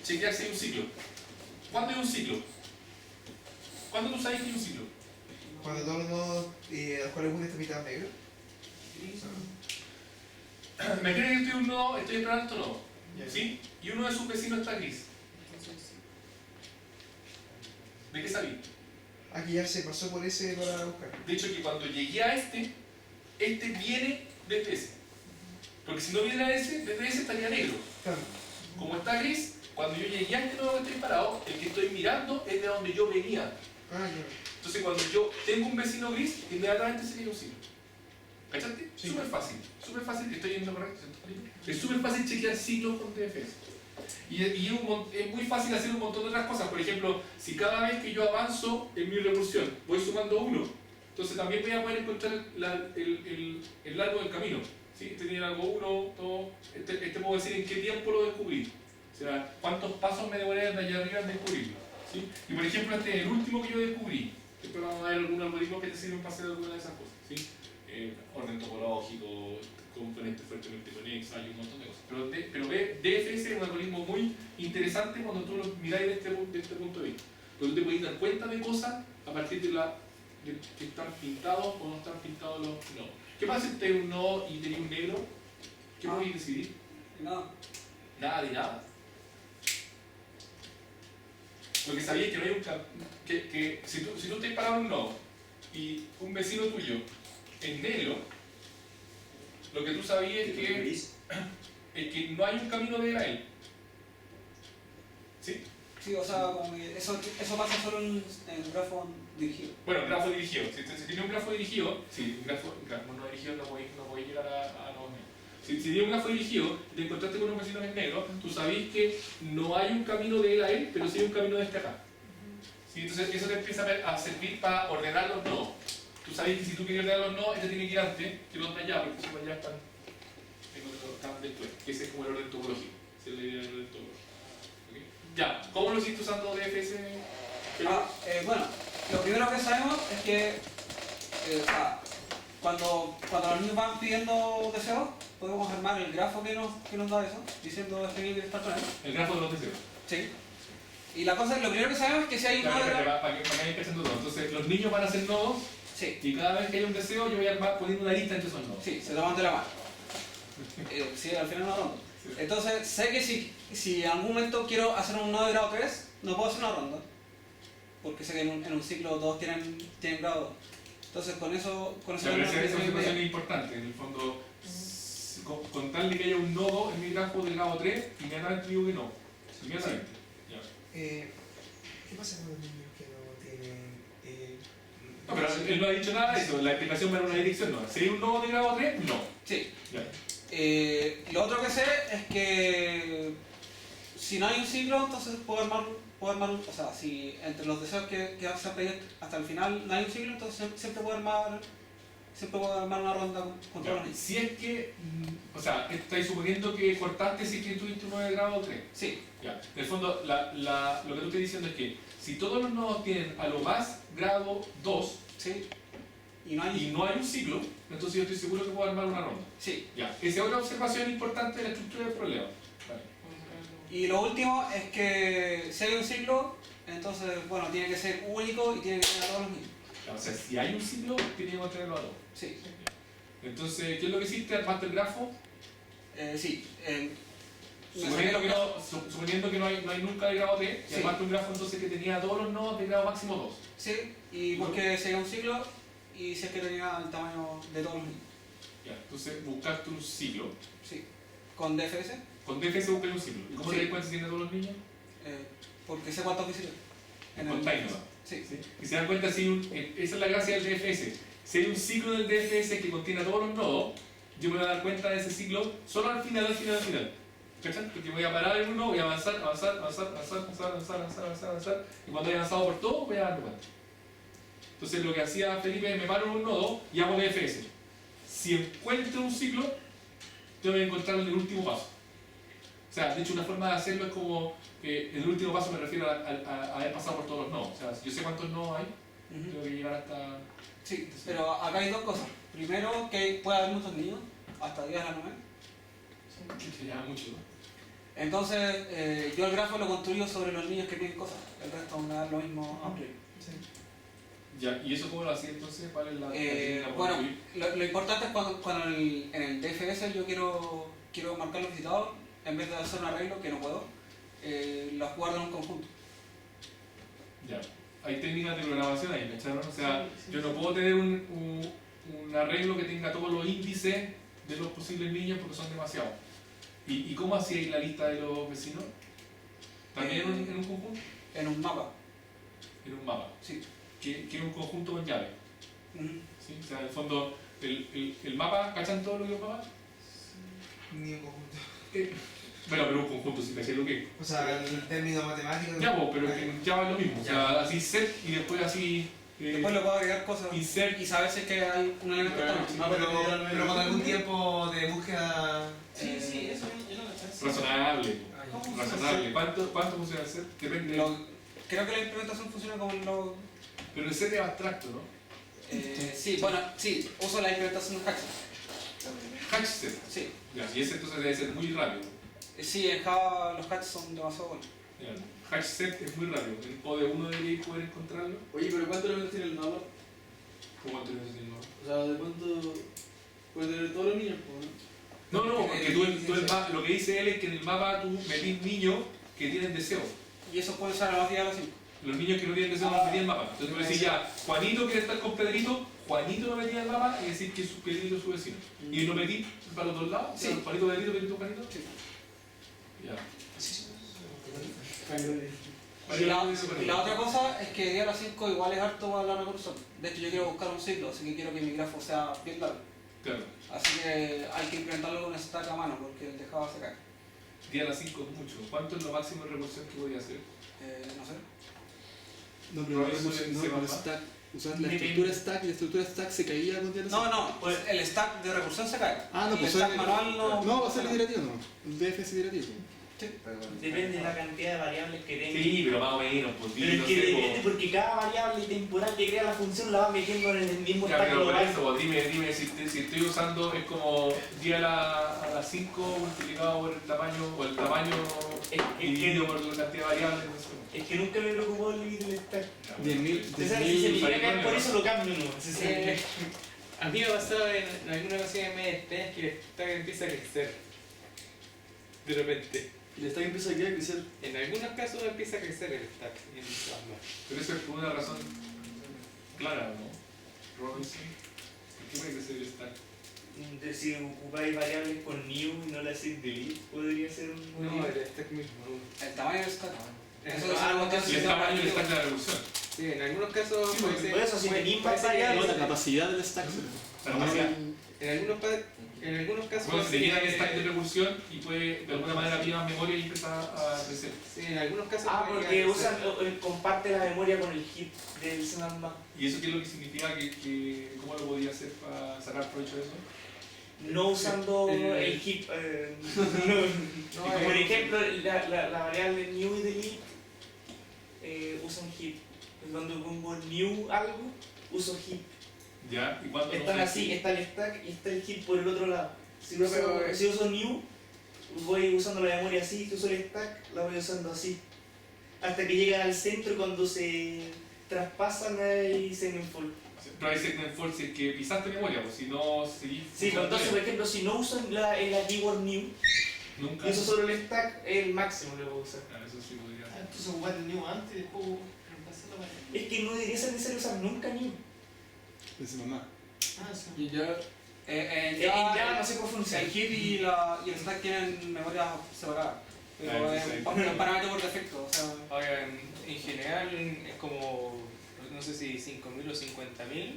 chequear si hay un ciclo. ¿Cuándo hay un ciclo? ¿Cuándo tú sabes que hay un ciclo? Cuando todos los nodos a los cuales uno está pintado negro. Me creen que estoy en un nodo, estoy explorando estos nodos, ¿sí? Y uno de sus vecinos está gris. ¿De qué sabí? Aquí ya se pasó por ese para buscar. De hecho, que cuando llegué a este viene desde ese. Porque si no viene a ese, desde ese estaría negro. Claro. Como está gris, cuando yo llegué a este nodo que estoy parado, el que estoy mirando es de donde yo venía. Ah, ya. Entonces cuando yo tengo un vecino gris, inmediatamente se queda un ciclo. ¿Cachaste? Sí. Súper fácil, estoy yendo correcto. Es súper fácil chequear ciclos con DFS. Y es muy fácil hacer un montón de otras cosas. Por ejemplo, si cada vez que yo avanzo en mi recursión voy sumando 1, entonces también voy a poder encontrar el largo del camino. ¿Sí? Este tiene largo 1, 2, este puedo decir en qué tiempo lo descubrí. O sea, cuántos pasos me demoré desde allá arriba en descubrirlo. ¿Sí? Y por ejemplo, este es el último que yo descubrí. Después vamos a ver algunos algoritmos que te sirven para hacer alguna de esas cosas. ¿Sí? Orden topológico, componentes fuertemente conexos, hay un montón de cosas. Pero DFS es un algoritmo muy interesante cuando tú lo miráis desde este punto de vista. Porque tú te puedes dar cuenta de cosas a partir de que están pintados o no están pintados los nodos. ¿Qué pasa si tenés un nodo y tenés un negro? ¿Qué podéis decidir? Nada. Nada de nada. Porque sabías que no hay un que si tú estás parado en un nodo y un vecino tuyo es negro, lo que tú sabías es que no hay un camino de ir a él. ¿Sí? Sí, o sea, como que eso pasa solo en grafo dirigido. Bueno, grafo dirigido. Si tiene un grafo dirigido, sí, un grafo no dirigido no podéis llegar a los negros. Si tiene un grafo dirigido y te encontraste con un vecino que es negro, tú sabés que no hay un camino de él a él, pero sí hay un camino de este acá. ¿Sí? Entonces eso te empieza a servir para ordenar los nodos. Tú sabes que si tú quieres ordenar los nodos, este tiene que ir antes que los de allá, porque esos de allá están después. Ese es como el orden topológico. Esa es la idea del orden topológico. ¿Okay? Ya, ¿cómo lo hiciste usando DFS? Bueno, lo primero que sabemos es que cuando los niños van pidiendo deseos, podemos armar el grafo que nos da eso, diciendo este niño quiere estar con él. El grafo de los deseos. Sí. Y la cosa, lo primero que sabemos es que si hay un nodo de para que vayan cachando todo. Entonces, los niños van a hacer nodos. Sí. Y cada vez que hay un deseo, yo voy a armar poniendo una lista entre esos nodos. Sí, se toman de la mano. Sí, al final no ronda. Sí. Entonces, sé que si en algún momento quiero hacer un nodo de grado 3, no puedo hacer una ronda. Porque sé que en un ciclo todos tienen grado 2. Entonces, con eso Esa información es importante. En el fondo, con tal de que haya un nodo en mi grafo de grado 3, inmediatamente digo que no. Inmediatamente. Ya. ¿Qué pasa con los niños que no tienen... No, pero él no ha dicho nada de eso. La explicación va en una dirección, no. Si hay un nodo de grado 3, no. Sí. Ya. Lo otro que sé es que si no hay un ciclo, entonces puedo armar o sea, si entre los deseos que se han pedido hasta el final no hay un ciclo, entonces siempre puedo armar siempre puedo armar una ronda con todos los niños. Si es que, o sea, estáis suponiendo que cortaste si es que tuviste uno de grado 3. Sí, Ya. En el fondo, lo que tú estás diciendo es que si todos los nodos tienen a lo más grado 2 sí. Y no hay. y no hay un ciclo, entonces yo estoy seguro que puedo armar una ronda. Sí. Ya. Esa es otra observación importante de la estructura del problema. Vale. Y lo último es que si hay un ciclo, entonces, bueno, tiene que ser único y tiene que tener a todos los niños. O sea, si hay un ciclo, tiene que mantenerlo a 2. Sí. Entonces, ¿qué es lo que hiciste? ¿Armaste el grafo? Sí. Suponiendo que no hay nunca de grado T, y Sí. armaste un grafo entonces que tenía todos los nodos de grado máximo 2. Sí, y porque sería un ciclo y si es que tenía el tamaño de todos los niños. Ya. Entonces, buscaste un ciclo. Sí. Con DFS, Con DFS buscas un ciclo. ¿Y cómo Sí. te das cuenta si tiene todos los niños? porque sé cuántos visitas. Contáis nomás. Sí. ¿Sí? Y se dan cuenta si esa es la gracia del DFS. Si hay un ciclo del DFS que contiene a todos los nodos, yo me voy a dar cuenta de ese ciclo solo al final. ¿Cachai? Porque voy a parar en uno, voy a avanzar, y cuando haya avanzado por todo, voy a darme cuenta. Entonces lo que hacía Felipe es me paro en un nodo y hago DFS. Si encuentro un ciclo, tengo que encontrar el último paso. O sea, de hecho una forma de hacerlo es como, el último paso me refiero a haber pasado por todos los nodos. O sea, si yo sé cuántos nodos hay, tengo que llegar hasta... Sí, pero acá hay dos cosas. Primero, que puede haber muchos niños, hasta 10 a la 9. Se llama mucho, ¿no? Entonces, yo el grafo lo construyo sobre los niños que tienen cosas. El resto me da lo mismo amplio. Ya, ¿y eso cómo lo hacía entonces? ¿Cuál es la Bueno, lo importante es cuando en el DFS yo quiero marcar los visitados, en vez de hacer un arreglo, que no puedo, los guardo en un conjunto. Ya, hay técnicas de programación ahí, ¿cacharon? O sea, yo no puedo tener un arreglo que tenga todos los índices de los posibles niños porque son demasiados. ¿Y cómo hacíais la lista de los vecinos? ¿También en un conjunto? En un mapa. En un mapa. Sí. Que es un conjunto con llave. Ujú. ¿Sí? O sea, en el fondo, el mapa, ¿cachan todo lo que es un mapa? Ni un conjunto. Bueno, pero un conjunto, si cachai lo que es. O sea, el término matemático. Ya, pues, pero que en Java es lo mismo. O sea, así set y después así. Después le puedo agregar cosas Insert. y saber si es que hay un elemento Pero con algún tiempo de búsqueda. Sí, eso yo lo caché. Razonable. ¿Cómo Razonable. ¿Cuánto funciona el set? Depende. Creo que la implementación funciona con los... Pero el set es abstracto, ¿no? sí, bueno, sí, uso la implementación de Haxel. Hatch set. Sí. Ya, y ese entonces debe ser muy rápido. Sí, en Java los hatches son demasiado buenos. Ya, Hatch set es muy rápido. En OD1 deberíais poder encontrarlo. Oye, pero ¿cuántos elementos tiene el nodo? ¿Cómo te lo decís, no? O sea, ¿de cuánto puede tener todos los niños? ¿No? No, porque lo que dice él es que en el mapa tú metís niños que tienen deseo. Y eso puede usar a las 10 a las 5. Los niños que no tienen deseo no metían el mapa. Entonces tú decís ya, Juanito quiere estar con Pedrito, Juanito no metía el mapa y decir que Pedrito es su vecino. Y lo metí para los dos lados, Sí. Juanito, Pedrito, Pedrito, Juanito. Sí. Ya. Y la otra cosa es que 10 a las 5 igual es harto para la recursión. De hecho, yo quiero buscar un ciclo, así que quiero que mi grafo sea bien largo. Claro. Así que hay que implementarlo con stack a mano porque el de Java se cae. 10 a las 5 es mucho. ¿Cuánto es lo máximo de recursión que podía hacer? No sé. No, pero el stack, usar la estructura stack y la estructura stack se caía con DLC. No, pues el stack de recursión se cae. Ah, no, el pues stack manual no. No, va a ser iterativo, no. El DFS iterativo. Depende de la cantidad de variables que tengas. Sí, pero más o menos, pues Pero es que depende porque cada variable temporal que crea la función la vas metiendo en el mismo Ya, stack pero por global. eso, pues, dime si estoy usando, es como 10 a las 5 multiplicado por el tamaño, o el tamaño dividido por la cantidad de variables. No sé. Es que nunca me preocupó el límite del stack. 10.000. O sea, si se me llega a caer por eso lo cambio, ¿no? A mí me ha pasado en alguna ocasión en MDT que el stack empieza a crecer. De repente. El stack empieza a crecer. En algunos casos empieza a crecer el stack. Y en otros no. Pero eso es por una razón clara, ¿no? Robinson, ¿por qué puede crecer el stack? Si ocupáis variables con new y no le hacéis delete, podría ser un... No, el stack mismo. El tamaño del stack. Eso Ah, es algo que Y el tamaño del stack de la revolución. Sí, en algunos casos Sí, puede porque ser- por eso, si puede- tenéis puede más ser que- variables- No, la capacidad del stack. La capacidad. En algunos casos Bueno, se puede llena ser el que- stack de recursión y puede de alguna manera pilla más memoria y empieza a crecer. Sí, en algunos casos Ah, puede porque llegar a usan, ser- comparte la memoria con el heap del C++. ¿Y eso qué es lo que significa? ¿Cómo lo podía hacer para sacar provecho de eso? No usando El- el heap. No, Por ejemplo, la variable new y delete usa un heap. Cuando pongo new algo, uso heap. ¿Ya? ¿Y cuándo Están no? así, está el stack y está el heap por el otro lado. Si No, uso, pero- si uso new, voy usando la memoria así, si uso el stack, la voy usando así. Hasta que llegan al centro y cuando se traspasan ahí se me full. Pero hay segment fault si es que pisaste memoria, pues si no seguís. Sí, pues entonces por ejemplo, si no uso la keyword new, Nunca. y uso solo el stack, es el máximo que puedo usar. Ah, eso sí podría ser. Entonces jugar el new antes y después reemplazar la variable. Es que no debería ser necesario usar nunca new. Es mamá. Ah, sí. Y ya, En En Java no sé cómo funciona. el heap y el stack tienen memoria separada. Pero Ah, es sí, sí. un parámetro por defecto. O sea, Ahora, en general es como, no sé si 5.000 o 50.000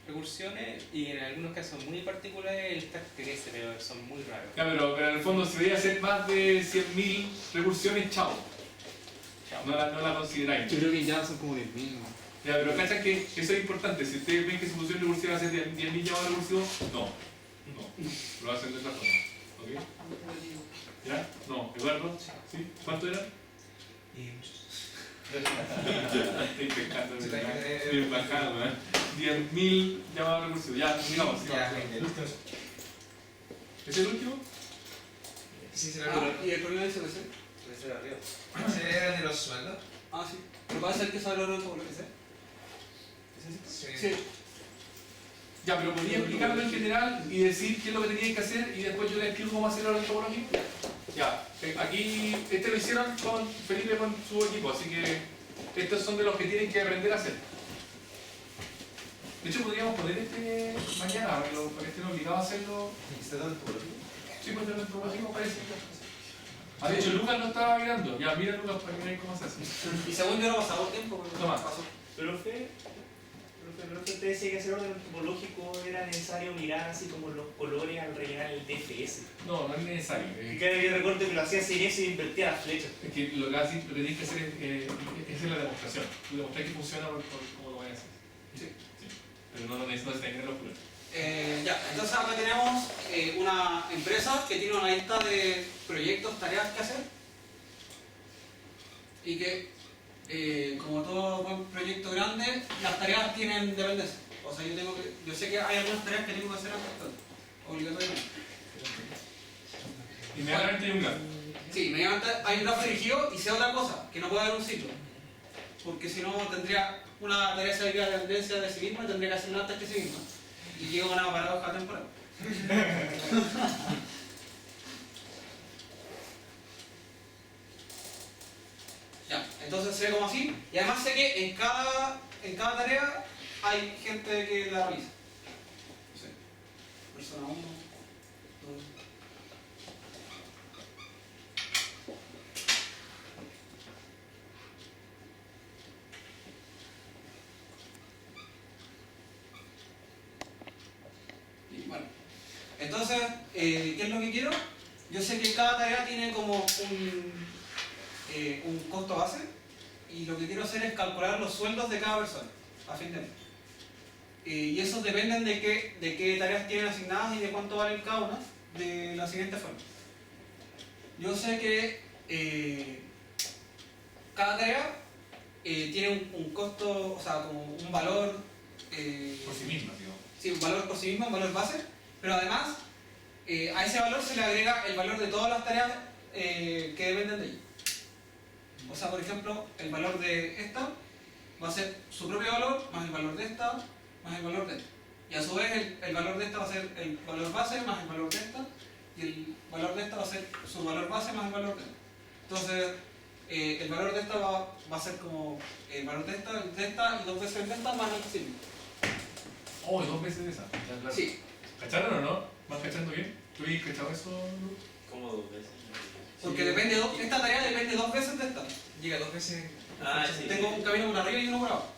recursiones y en algunos casos muy particulares el stack crece, pero son muy raros. Ya, pero en el fondo, si debería hacer más de 100.000 recursiones, chao. No la consideráis. Yo creo que ya son como 10.000. Ya, pero cachan que eso es importante. Si ustedes ven que su función recursiva va a ser 10.000 llamados recursivos, no. Lo hacen de otra forma. ¿Ok? ¿Ya? No. ¿Eduardo? ¿Sí? ¿Cuánto era? Y muchos. Estoy pescando, bien bajado, ¿eh? 10.000 llamados recursivos. Ya, sigamos. Ya, sigamos. ¿Es el último? Sí, se lo y el problema es ese. ¿Ese era de los sueldos? Ah, sí. Pero puede ser que se valore por lo que sea. Sí. Ya, pero podría explicarlo en general y decir qué es lo que teníais que hacer y después yo les explico cómo hacerlo en topología. Ya, aquí lo hicieron con Felipe con su equipo, así que estos son de los que tienen que aprender a hacer. De hecho, podríamos poner mañana para que estén obligados a hacerlo. Sí, pues en el topológico parece. Ah, de hecho, Lucas no estaba mirando. Ya, mira Lucas para que vean cómo se hace. Y según yo no ha pasado tiempo, pero Toma. pasó. Profe, usted decía que hacer orden topológico era necesario mirar así como los colores al rellenar el DFS. No, no es necesario. Y cada vez que recuerdo que lo hacía sin eso y invertía las flechas. Es que lo que tenéis que hacer es hacer la demostración. Tú demostrar que funciona por cómo lo voy a hacer. Sí. Pero no necesitas tener los colores. Ya, entonces acá tenemos una empresa que tiene una lista de proyectos, tareas que hacer y que, como todo buen proyecto grande, las tareas tienen dependencia. O sea, yo sé que hay algunas tareas que tengo que hacer antes, obligatoriamente. Inmediatamente hay un grafo. Sí, inmediatamente hay un grafo dirigido y sé otra cosa, que no puede haber un ciclo. Porque si no tendría una tarea de salida de dependencia de sí misma y tendría que hacer una antes que sí misma. Y llego a una paradoja temporal. Ya, entonces sé como así. Y además sé que en cada tarea hay gente que la realiza. No sé, persona 1, 2. Y bueno, entonces, ¿qué es lo que quiero? Yo sé que cada tarea tiene como un costo base y lo que quiero hacer es calcular los sueldos de cada persona a fin de mes. Y esos dependen de qué tareas tienen asignadas y de cuánto valen cada una de la siguiente forma. Yo sé que cada tarea tiene un costo, o sea, como un valor... Por sí misma, digamos. Sí, un valor por sí mismo, un valor base, pero además a ese valor se le agrega el valor de todas las tareas que dependen de ella. O sea, por ejemplo, el valor de esta va a ser su propio valor más el valor de esta más el valor de esta. Y a su vez el valor de esta va a ser el valor base más el valor de esta y el valor de esta va a ser su valor base más el valor de esta. Entonces, el valor de esta va a ser como el valor de esta y dos veces el de esta más el símbolo. Oh, 2 veces de esa. Ya, claro. Sí. ¿Cacharon o no? ¿Vas cachando bien? ¿Tú habías cachado eso, Lu? ¿Cómo 2 veces? Porque depende esta tarea depende 2 veces de esta. Llega 2 veces. Tengo un camino por arriba y uno por abajo.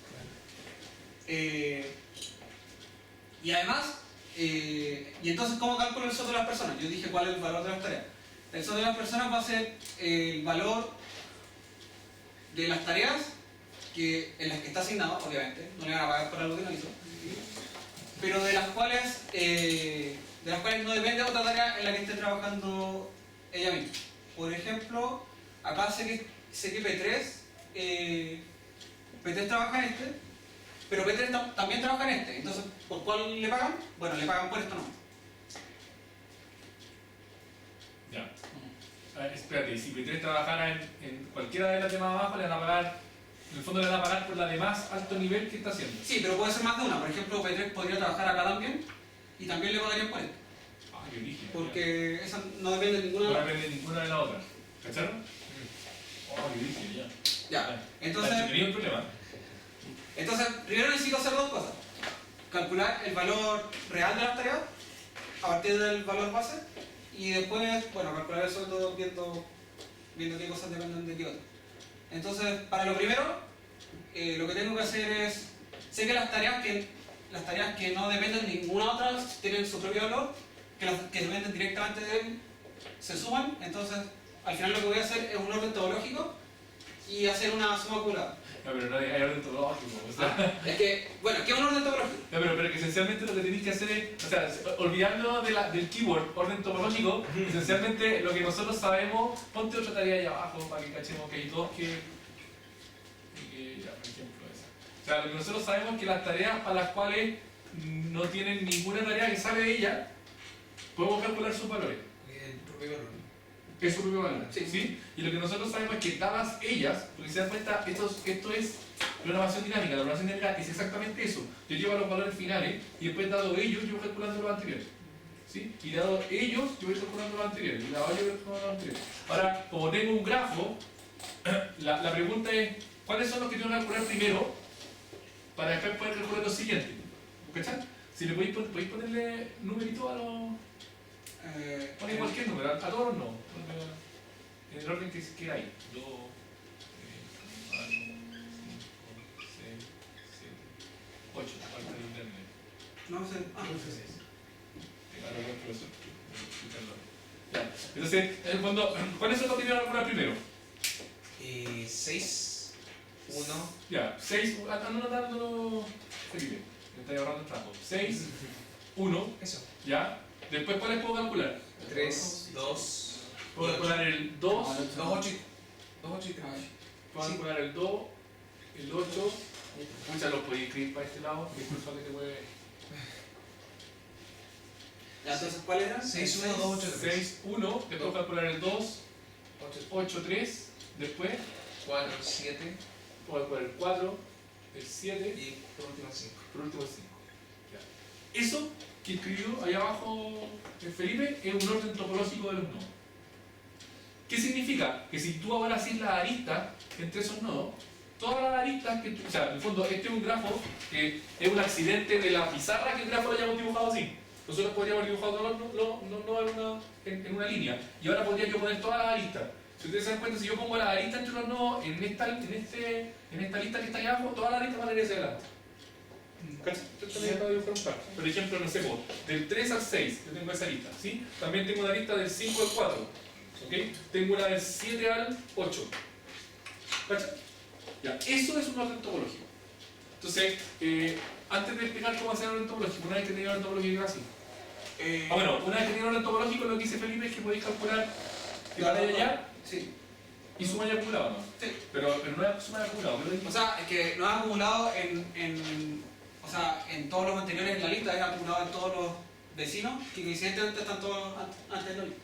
Y además, y entonces, ¿cómo calculo el SOT de las personas? Yo dije cuál es el valor de las tareas. El SOT de las personas va a ser el valor de las tareas en las que está asignado, obviamente, no le van a pagar por algo que no hizo, pero de las cuales no depende otra tarea en la que esté trabajando ella misma. Por ejemplo, acá sé que P3 trabaja en este, pero P3 también trabaja en este. Entonces, ¿por cuál le pagan? Bueno, le pagan por esto no. Ya. A ver, espérate, si P3 trabajara en cualquiera de las de más abajo, le van a pagar, en el fondo le van a pagar por la de más alto nivel que está haciendo. Sí, pero puede ser más de una. Por ejemplo, P3 podría trabajar acá también y también le pagarían por esto. Ah, qué origen. Porque esa no depende de ninguna. No depende de ninguna de las otras. ¿Cacharon? Oh, qué origen, ya. Ya. Entonces, tenía un problema. Entonces, primero necesito hacer 2 cosas. Calcular el valor real de las tareas a partir del valor base y después, bueno, calcular el sueldo viendo qué cosas dependen de qué otras. Entonces, para lo primero, lo que tengo que hacer es, sé que las tareas que no dependen de ninguna otra tienen su propio valor, que las que dependen directamente de él se suman, entonces al final lo que voy a hacer es un orden topológico y hacer una suma acumulada. No, pero no hay orden topológico. O sea. Es que, bueno, ¿qué es un orden topológico? No, pero que esencialmente lo que tenéis que hacer es, o sea, olvidando del keyword orden topológico, esencialmente lo que nosotros sabemos, ponte otra tarea ahí abajo para que cachemos que hay dos que ya, por ejemplo esa. O sea, lo que nosotros sabemos es que las tareas para las cuales no tienen ninguna tarea que sale de ella, podemos calcular sus valores. El propio valor. Es su propio valor, Sí. ¿sí? Y lo que nosotros sabemos es que dadas ellas, porque se dan cuenta, esto es programación dinámica. La programación dinámica es exactamente eso. Yo llevo los valores finales y después dado ellos, yo voy calculando los anteriores. ¿Sí? Y dado ellos, yo voy calculando los anteriores. Y dado ellos, voy calculando los anteriores. Ahora, como tengo un grafo, la pregunta es, ¿cuáles son los que tengo que calcular primero para después poder calcular los siguientes? ¿Cachai? Si le podéis ponerle numerito a los... Pone cualquier número, a todos los no. En el orden que hay. 2, 4, 5, 6, 7, 8. Falta el internet. No sé. Ya. Entonces, en el fondo, ¿cuáles son los que tengo que calcular primero? 6, 1. Ya, 6. No, Felipe. Me está ahorrando el trabajo. 6, 1. Eso. Ya. Después, ¿cuáles puedo calcular? 3, 2. Puedo calcular el 2. 2, 8 y 3. Puedo calcular el 2, el 8. Muchas los podéis escribir para este lado. Disculpa que te mueve. Ya, entonces, ¿cuál era? 6, 1, 2, 8, 3. 6, 1. Después puedo calcular el 2, 8, 3. Después, 4, 7. puedo calcular el 4, el 7. Y por último 5. Por último el 5. Ya. Eso que escribió ahí abajo Felipe es un orden topológico de los nodos. ¿Qué significa? Que si tú ahora haces la arista entre esos nodos, todas las aristas que tú, o sea, en el fondo este es un grafo que es un accidente de la pizarra que el grafo lo hayamos dibujado así. Nosotros podríamos haber dibujado no en una línea y ahora podría yo poner todas las aristas. Si ustedes se dan cuenta, si yo pongo la arista entre los nodos en esta lista que está ahí abajo, todas las aristas van a ir hacia adelante. Por ejemplo, no sé, del 3 al 6, yo tengo esa lista, ¿sí? También tengo una lista del 5 al 4, ¿ok? Tengo una del 7 al 8. ¿Cacha? Ya, eso es un orden topológico. Entonces, antes de explicar cómo hacer un orden topológico, una vez que tenía un orden topológico así. Bueno, una vez que tenía un orden topológico, lo que dice Felipe es que podéis calcular que vaya allá. Sí. Y suma y acumulado, ¿no? Sí. Pero no es suma y acumulado. O sea, es que no has acumulado en todos los anteriores en la lista, es acumulado en todos los vecinos que coincidentemente están todos antes de la lista.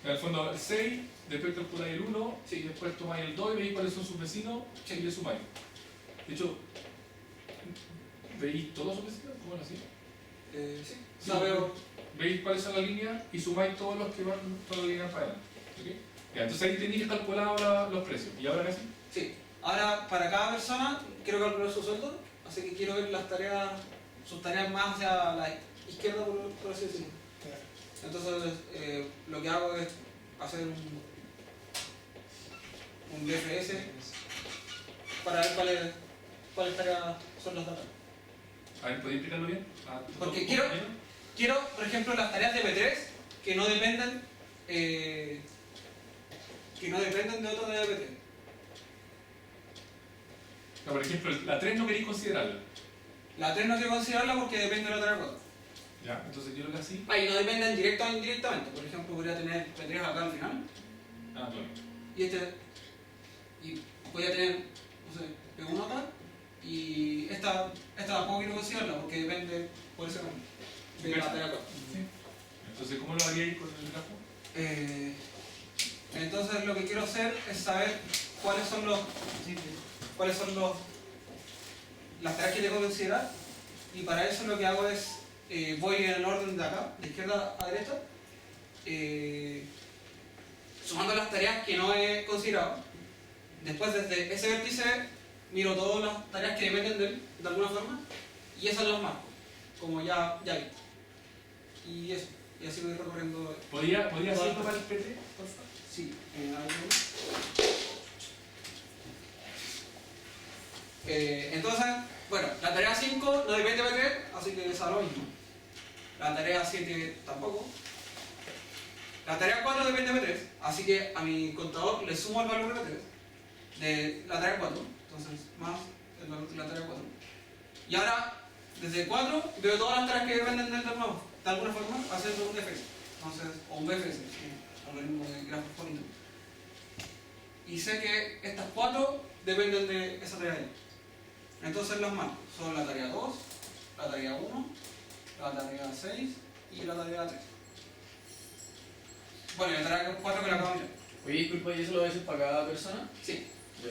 En el fondo, el 6, después calculáis el 1, y después tomáis el 2 y veis cuáles son sus vecinos y le sumáis. De hecho, ¿veis todos sus vecinos? ¿Cómo lo hacéis? Sí. Sí, No, veo. Veis cuáles son las líneas y sumáis todos los que van, todas las líneas para adelante. ¿Okay? Ya, entonces ahí tenéis calculado los precios. ¿Y ahora qué hacen? Sí. Ahora, para cada persona, quiero calcular su sueldo, así que quiero ver las tareas, sus tareas más hacia la izquierda, por así decirlo. Entonces, lo que hago es hacer un DFS, para ver cuáles tareas son las datas. A ver, ¿podéis explicarlo bien? Porque quiero, por ejemplo, las tareas de P3 que no dependen de otras tareas de P3. No, por ejemplo, la 3 no queréis considerarla. La 3 no quiero considerarla porque depende de la tarea 4. Ya, entonces yo lo que así. Y no dependen directa o indirectamente. Por ejemplo, podría tener P3 acá al final. Ah, claro. Y podría tener, no sé, P1 acá. Y esta tampoco quiero considerarla porque depende por ese camino de la tarea 4. Sí. Entonces, ¿cómo lo haríais con el grafo? Entonces lo que quiero hacer es saber cuáles son las tareas que tengo que considerar, y para eso lo que hago es voy en el orden de acá, de izquierda a derecha, sumando las tareas que no he considerado. Después desde ese vértice miro todas las tareas que dependen de él, de alguna forma, y esas las marco, como ya vi. Y eso, y así voy recorriendo. ¿Podría hacerlo para el PT? Sí, entonces, bueno, la tarea 5 no depende de P3, así que esa es lo mismo. La tarea 7 tampoco. La tarea 4 depende de P3, así que a mi contador le sumo el valor de P3 de la tarea 4, entonces más el valor de la tarea 4. Y ahora, desde 4, veo todas las tareas que dependen del nuevo, de alguna forma, haciendo un DFS, entonces, o un BFS, un algoritmo de grafos bonito. Y sé que estas 4 dependen de esa tarea ahí. Entonces las marco, son la tarea 2, la tarea 1, la tarea 6 y la tarea 3. Bueno, y la tarea 4 que la acabo de mirar. Oye, disculpa, ¿y eso lo haces para cada persona? Sí.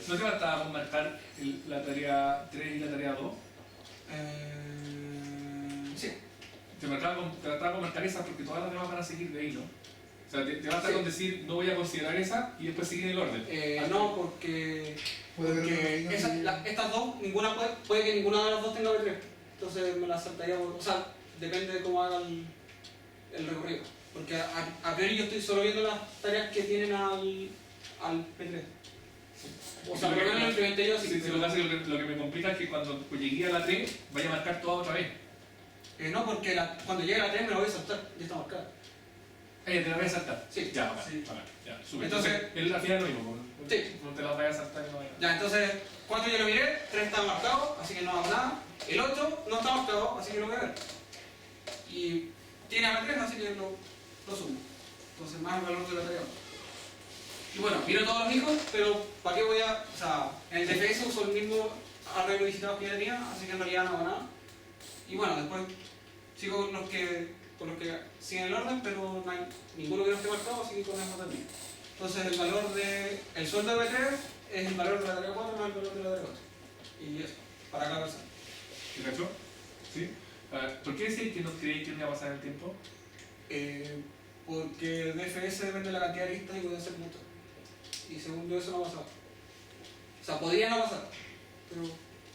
¿No te faltaba con marcar la tarea 3 y la tarea 2? Sí. Te trataba con marcar esas porque todas las demás van a seguir de ahí, ¿no? O sea, te basta con decir no voy a considerar esa y después seguir el orden. No, porque estas dos, ninguna puede que ninguna de las dos tenga P3. Entonces me las saltaría, o sea, depende de cómo haga el recorrido. Porque a priori yo estoy solo viendo las tareas que tienen al P3. O sea, por lo menos lo implementé yo así. Sí, lo que me complica es que cuando llegué a la 3 vaya a marcar toda otra vez. No, porque cuando llegue a la 3 me la voy a saltar, ya está marcada. ¿Te la voy a saltar? Sí. Ya, bacán, Sí. bacán, ya, súper. Entonces, él al final es lo mismo. Sí. No te la vayas a saltar y no vayas a... Ya, entonces 4 yo lo miré, 3 está marcado, así que no hago nada. El 8 no está marcado, así que lo voy a ver. Y tiene a 3, así que lo sumo. Entonces más el valor de la tarea. Y bueno, miro todos los hijos, pero ¿para qué voy a...? O sea, en el DFS uso el mismo arreglo visitado que ya tenía, así que en realidad no hago nada. Y bueno, después sigo con los que siguen el orden, pero no hay ninguno que no esté marcado, así que con eso también. Entonces el valor el sueldo de B3 es el valor de la tarea 4 más el valor de la tarea 4. Y eso, para cada persona. ¿Te cachó? ¿Sí? ¿Por qué decís que no creéis que no iba a pasar el tiempo? Porque el DFS depende de la cantidad de listas y puede ser mucho. Y según yo eso no ha pasado. O sea, podría no pasar,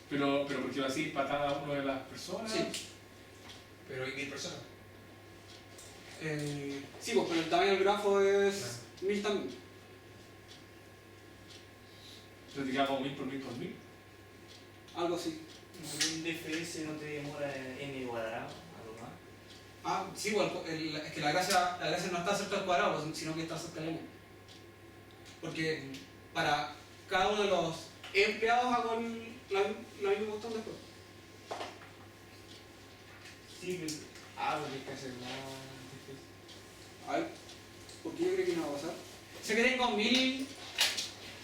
Pero porque lo hacéis para cada una de las personas. Sí. Pero hay 1000 personas. Sí, pues, pero el tamaño del grafo es 1000 también. Entonces te queda como 1000 por 1000 por 1000. Algo así. ¿Un DFS no te demora n cuadrado? ¿Algo más? Ah, sí, pues, es que la gracia no está cerca del cuadrado, sino que está cerca del n. Porque para cada uno de los empleados hago la misma botón después. Sí, pero... porque hay que hacer más... A ver, porque yo creo que no va a pasar. Sé que tengo 1000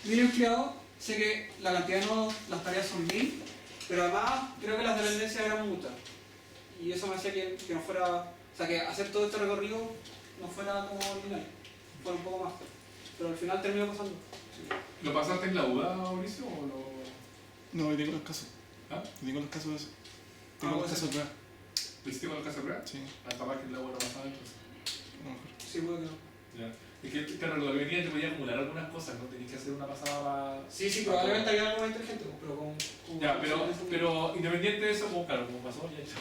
empleados, sé que la cantidad de las tareas son 1000, pero además creo que las dependencias eran muchas. Y eso me hacía que no fuera, o sea, que hacer todo este recorrido no fuera como ordinario, fuera un poco más. Pero al final terminó pasando. Sí. ¿Lo pasaste en la UDA, Mauricio, o lo...? No, yo tengo los casos. ¿Ah? Yo tengo los casos de eso. Tengo los casos atrás. ¿Lo hiciste con el caso real? Sí, Capaz que en la UDA no pasaba entonces. a lo mejor. Sí, puede que no. Ya. Es que, claro, lo que venía te podía acumular algunas cosas, ¿no? Tenías que hacer una pasada para... Sí, probablemente había algo más inteligente, pero con Ya, pero independiente de eso, como, claro, como pasó, ya hecho.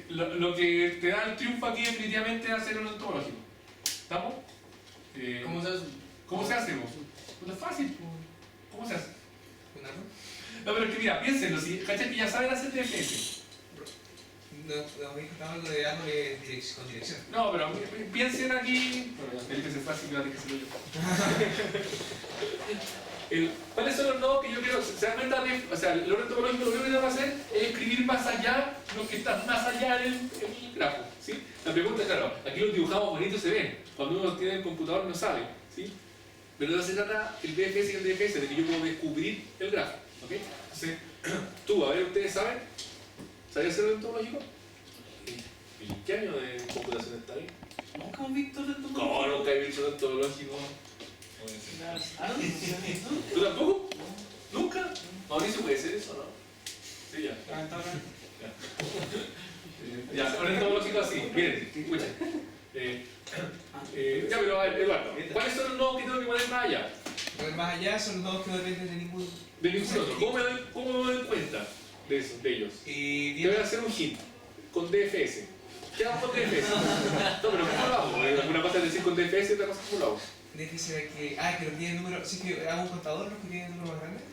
Lo que te da el triunfo aquí definitivamente es hacer un ontológico. ¿Estamos? ¿Cómo se hace? ¿Cómo se hace? Vos? No es fácil. ¿Cómo se hace? ¿Un árbol? No, pero es que mira, piénsenlo, si ¿cachai? Que ya saben hacer DFS. No, estaba algo de árbol con dirección. No, pero piensen aquí. Bueno, el que se fácil, yo que se lo yo. ¿Cuáles son los nodos que yo quiero? ¿Se dan cuenta de? O sea, el orden topológico lo que tengo que hacer es escribir más allá lo que está más allá en el grafo. ¿Sí? La pregunta es, claro, aquí los dibujamos bonitos se ven. Cuando uno tiene el computador no sabe. ¿Sí? Pero no se trata el BFS y el DFS de que yo puedo descubrir el grafo. ¿Ok? Entonces, tú, a ver, ¿ustedes saben? ¿Sabes hacer orden topológico? ¿Y qué año de computación está ahí? Nunca hemos visto el topológico. ¿Cómo nunca he visto orden topológico? ¿Tú tampoco? ¿Nunca? Mauricio, ¿puede ser eso o no? Sí, ya. Ya, orden topológico así. Miren, escuchen. Ya, pero a ver, Eduardo, ¿cuáles son los nodos que tengo que poner más allá? Los más allá son los nodos que no dependen de ningún. De ningún otro. ¿Cómo me doy cuenta de eso, de ellos? Te voy a hacer un hint con DFS. ¿Qué hago con DFS? No, pero ¿cómo lo hago? Una cosa es decir con DFS y otra cosa es cómo lo hago. DFS era que. Ah, que los tiene número. Sí, que hago un contador, los que tienen número más grande.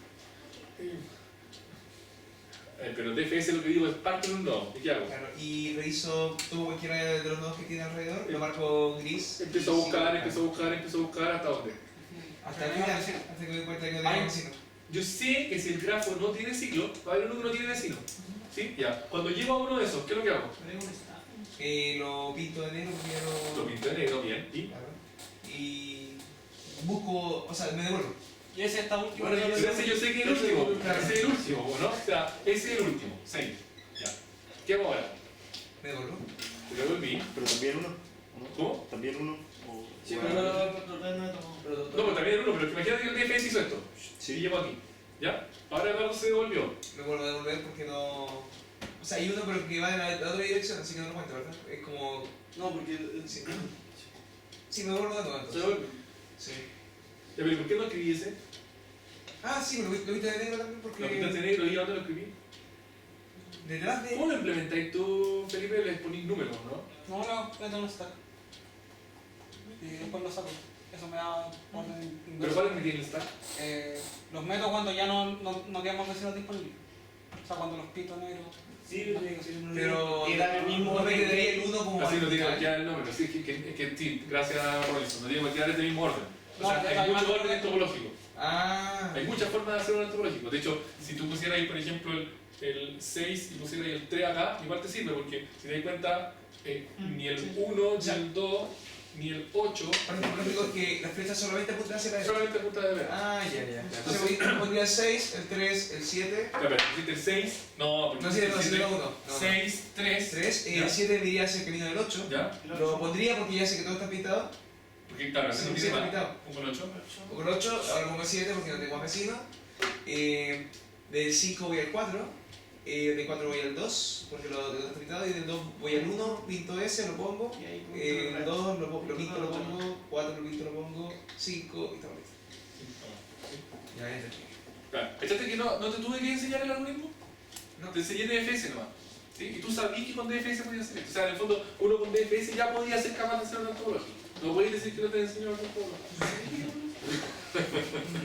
Pero DFS lo que digo es parte de un nodo. ¿Y qué hago? Claro, y reviso todo cualquiera de los nodos que tiene alrededor, lo marco gris. Empiezo a buscar hasta dónde. Hasta el final, hasta que me doy cuenta que no tengo vecino. Yo sé que si el grafo no tiene ciclo, va a haber uno que no tiene vecino. ¿Sí? Ya. Cuando llego a uno de esos, ¿qué es lo que hago? Lo pinto de negro, quiero. Lo pinto de negro, bien. ¿Y? Claro. Y busco, o sea, me devuelvo. Y ese está último. Bueno, ese yo sé que es el último. Ese es el último, ¿no? O sea, ese es el último. 6. Ya. ¿Qué hago ahora? Me devuelvo. Te devolví. Pero también uno. ¿Cómo? También uno. Sí, No, pero también uno, pero imagínate que el DFS hizo esto. Sí. Y llegó aquí. ¿Ya? Ahora Eduardo se devolvió. Me vuelvo a devolver porque no. O sea, hay uno pero que va en la otra dirección, así que no lo cuento, ¿verdad? Es como. No, porque. Sí, me vuelvo de nuevo entonces. Se devuelve. Sí. Ya, pero ¿por qué no escribí ese? Ah, sí, lo viste de negro también porque. Lo pintaste de negro y ¿dónde lo escribí? Detrás de. ¿Cómo lo implementáis tú, Felipe? Les ponís números, ¿no? No, meto un stack. Y después lo saco. Eso me da orden inverso. ¿Pero cuál es mi el stack? Los meto cuando ya no quedan más vecinos disponibles. O sea, cuando los pinto negros. Sí, pero. era el mismo. No me quedaría el 1 como. Así no tiene que quedar el número. Sí, sí, gracias a Robinson. No tiene que quedar este mismo orden. O sea, hay muchos órdenes topológicos. Ah. Hay muchas formas de hacer un orden topológico. De hecho, si tú pusieras ahí, por ejemplo, el 6 y pusieras ahí el 3 acá, igual te sirve porque si te das cuenta, ni el 1, ni el 2, ni el 8. Por ejemplo, digo que las flechas solamente apuntan hacia la derecha. Solamente apunta de derecha. Ah, ya. Entonces pondría el 6, el 3, el 7. Espera, pusiste el 6. No, porque No, 7, no, 7, 1. 6, 3. 3, el 7 diría hacia el camino del 8. ¿Ya? Lo pondría porque ya sé que todo está pintado. Porque claro, Sí, no sí, tiene está más. pintado. Pongo el 8. Pongo el 8, ahora pongo el 7 porque no tengo más vecinos. Del 5 voy al 4. Del 4 voy al 2 porque lo está pintado. Y del 2 voy al 1, pinto ese, lo pongo. El 2 lo pinto, lo pongo. 4 lo pinto, lo pongo. 5 y estamos listos. Ya, ya está. Claro. ¿Cachaste que no te tuve que enseñar el algoritmo? No. Te enseñé DFS nomás. ¿Sí? Y tú sabías que con DFS podías hacer esto. O sea, en el fondo, uno con DFS ya podía ser capaz de hacer un topológico. No podéis decir que no te enseñó el topológico.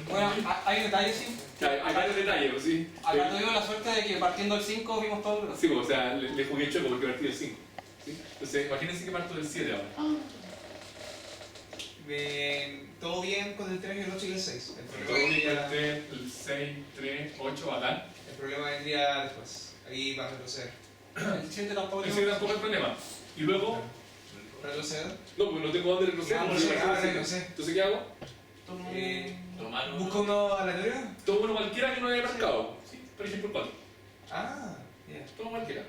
Bueno, hay detalles, sí. Hay varios detalles, ¿sí? Acá tuvimos la suerte de que partiendo del 5 vimos todo el grafo. Sí, o sea, le jugué el choco porque partí del 5. ¿Sí? Entonces, imagínense que parto del 7 ahora. Todo bien con el 3, el 8 y el 6. Todo bien, el 3, el 6, 3, 8, bacán. El problema vendría después. Ahí va a retroceder. El 7 tampoco Ese tampoco es el problema. Y luego, ¿Retroceder? no, porque no tengo dónde retroceder. Ah, no sé. Entonces, ¿qué hago? ¿Busco uno aleatorio? Tomo uno cualquiera que no haya marcado. ¿Sí? Por ejemplo, el 4. Ah, ya. Tomo cualquiera.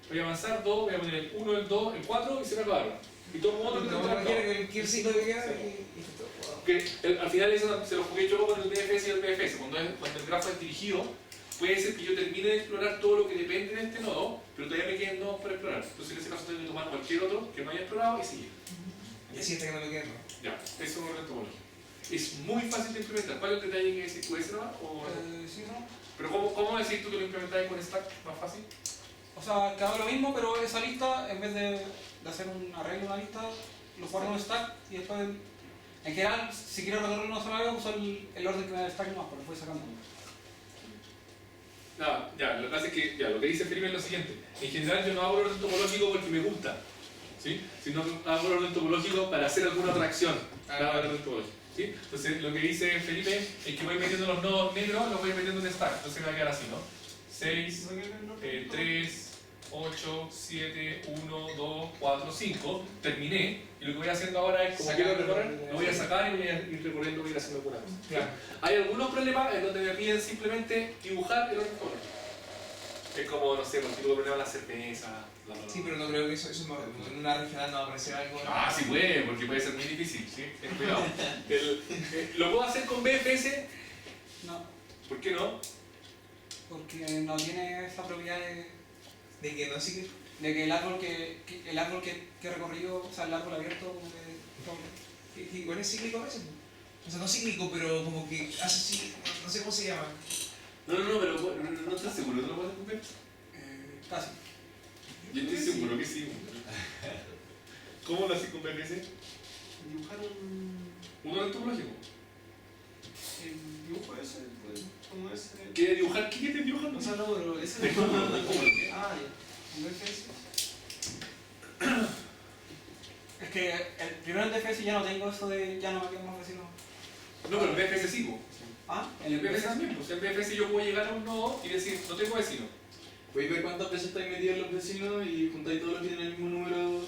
Voy a avanzar 2, voy a poner el 1, el 2, el 4 y se me acabaron. Y tomo otro que no está marcado. Que el 5 que queda y listo. Que al final eso se lo jugué yo con el DFS y el BFS. Cuando el grafo es dirigido, puede ser que yo termine de explorar todo lo que depende de este nodo, pero todavía me queden nodos por explorar. Entonces en ese caso tengo que tomar cualquier otro que no haya explorado y seguir. Y así hasta que no me queden, ¿no? Ya, eso es un orden topológico. Es muy fácil de implementar. ¿Cuál es el detalle que decís tú? ¿Ese nomás? Sí, ¿no? Pero ¿cómo decís tú que lo implementáis con Stack más fácil? O sea, que hago lo mismo, pero esa lista, en vez de hacer un arreglo de una lista, lo guardo en un stack y después En general, si quiero recorrer una sola vez, uso el orden que me da el stack nomás, porque fui sacando. No, ya, lo que pasa es que lo que dice Felipe es lo siguiente. En general yo no hago el orden topológico porque me gusta, ¿sí? Sino que hago el orden topológico para hacer alguna otra acción. Hago el orden topológico, ¿sí? Entonces lo que dice Felipe es que voy metiendo los nodos negros, los voy metiendo en stack. Entonces me va a quedar así, ¿no? 6, 3, 8, 7, 1, 2, 4, 5. Terminé. Y lo que voy haciendo ahora es, como quiero recorrer, lo voy a sacar y voy a ir recorriendo, voy a ir haciendo alguna cosa. Claro. Hay algunos problemas en donde me piden simplemente dibujar el orden topológico. Es como, no sé, el tipo de problema de la certeza. Sí, pero no creo que eso en una regional no va a aparecer algo. Ah, sí puede, porque puede ser muy difícil, ¿sí? Ten cuidado. ¿Lo puedo hacer con BFS? No, ¿Por qué no? porque no tiene esa propiedad De que no sigue. de que el árbol que he recorrido, o sea, el árbol abierto, como que... Igual es cíclico a veces. O sea, no cíclico, pero como que hace así, no sé cómo se llama. No, pero no estás seguro, ¿tú lo puedes hacer con BFS? Casi. Yo estoy seguro que sí. ¿Cómo lo haces con BFS? Dibujar ¿Un orden topológico? el dibujo ese, pues, como ese. ¿Qué dibujar? ¿Qué quieres dibujar? O sea, no, pero ese es ¿Cómo? Ah, ya. ¿Un DFS? Es que primero en DFS ya no tengo eso de ya no me quedo más vecino. No, pero en BFS sí, po. Ah, En el BFS también, pues en BFS yo puedo llegar a un nodo y decir, no tengo vecino. Podéis ver cuántas veces estáis metidos los vecinos y juntáis todos los que tienen el mismo número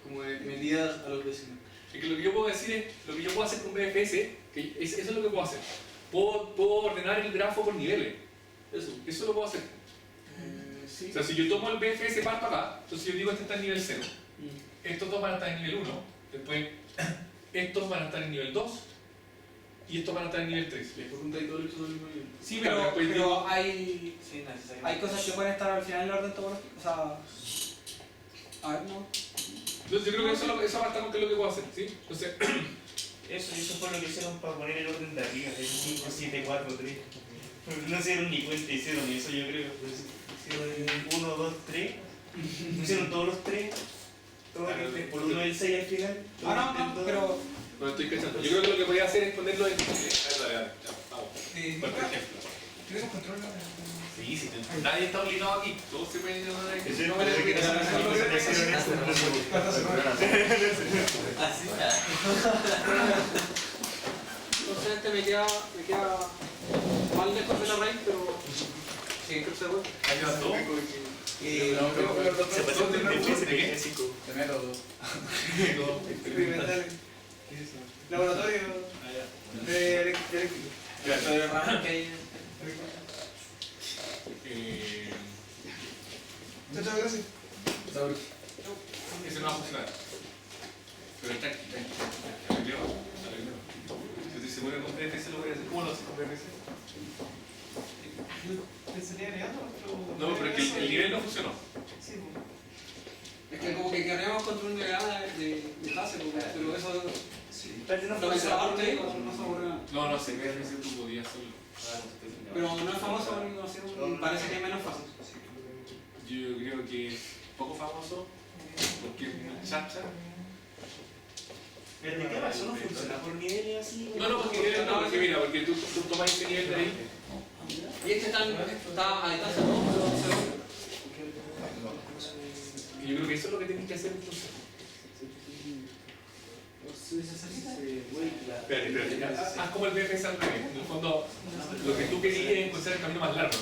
como de medidas a los vecinos. Es que lo que yo puedo decir es, lo que yo puedo hacer con BFS, que eso es lo que puedo hacer. Puedo ordenar el grafo por niveles. Eso lo puedo hacer. Sí. O sea, si yo tomo el BFS parto acá, entonces yo digo este está en nivel 0. Estos dos van a estar en nivel 1. Después, estos van a estar en nivel 2. Y estos van a estar en nivel 3. Y después juntáis todos los que son del mismo nivel. Sí, pero después digo, hay Sí, necesariamente. hay cosas que pueden estar al final en el orden topológico. O sea, a ver, no. yo creo que eso apartamos que es lo que puedo hacer, ¿sí? Entonces, Eso fue lo que hicieron para poner el orden de arriba, el 5, 7, 4, 3. No se dieron ni cuenta, hicieron eso yo creo. Hicieron 1, 2, 3. Pusieron todos los 3. Por uno del 6 al final. No, pero no estoy cachando. Yo creo que lo que podría hacer es ponerlo en... dale, ya, vamos. Por ejemplo. Tenemos control. Sí, nadie está obligado aquí. Todos se pueden ir a una Ese no parece que hicieron eso. Así entonces este me queda mal lejos de la raíz, pero sí, creo que se puede. ¿Ayudas todo? Se pasó de DFS ¿De qué? físico. De método. Experimental. Laboratorio de eléctrico. Pero de ramas que hay. Muchas gracias. Ese no va a funcionar. Pero está aquí. Arreglemos. Si estoy seguro que con BFS lo voy a hacer. ¿Cómo lo haces con BFS? pensaría agregando otro. No, pero es que el nivel no funcionó. Sí, pues. Es que como que querríamos construir un diagrama de fase, pero eso Sí. lo pensaba aparte no se ocurre nada. No, sé, BFS tú podías hacerlo. Pero no es famoso porque conocido y parece que es menos fácil. Yo creo que es poco famoso porque es muy chacha. ¿De qué razón no funciona? ¿Por niveles así? Porque mira, porque tú tomas ese nivel de ahí. Y este está a distancia todo, pero no se ve. Y yo creo que eso es lo que tienes que hacer entonces. Espérate, haz como el BFS al revés. En el fondo, lo que tú querías es encontrar el camino más largo, ¿no?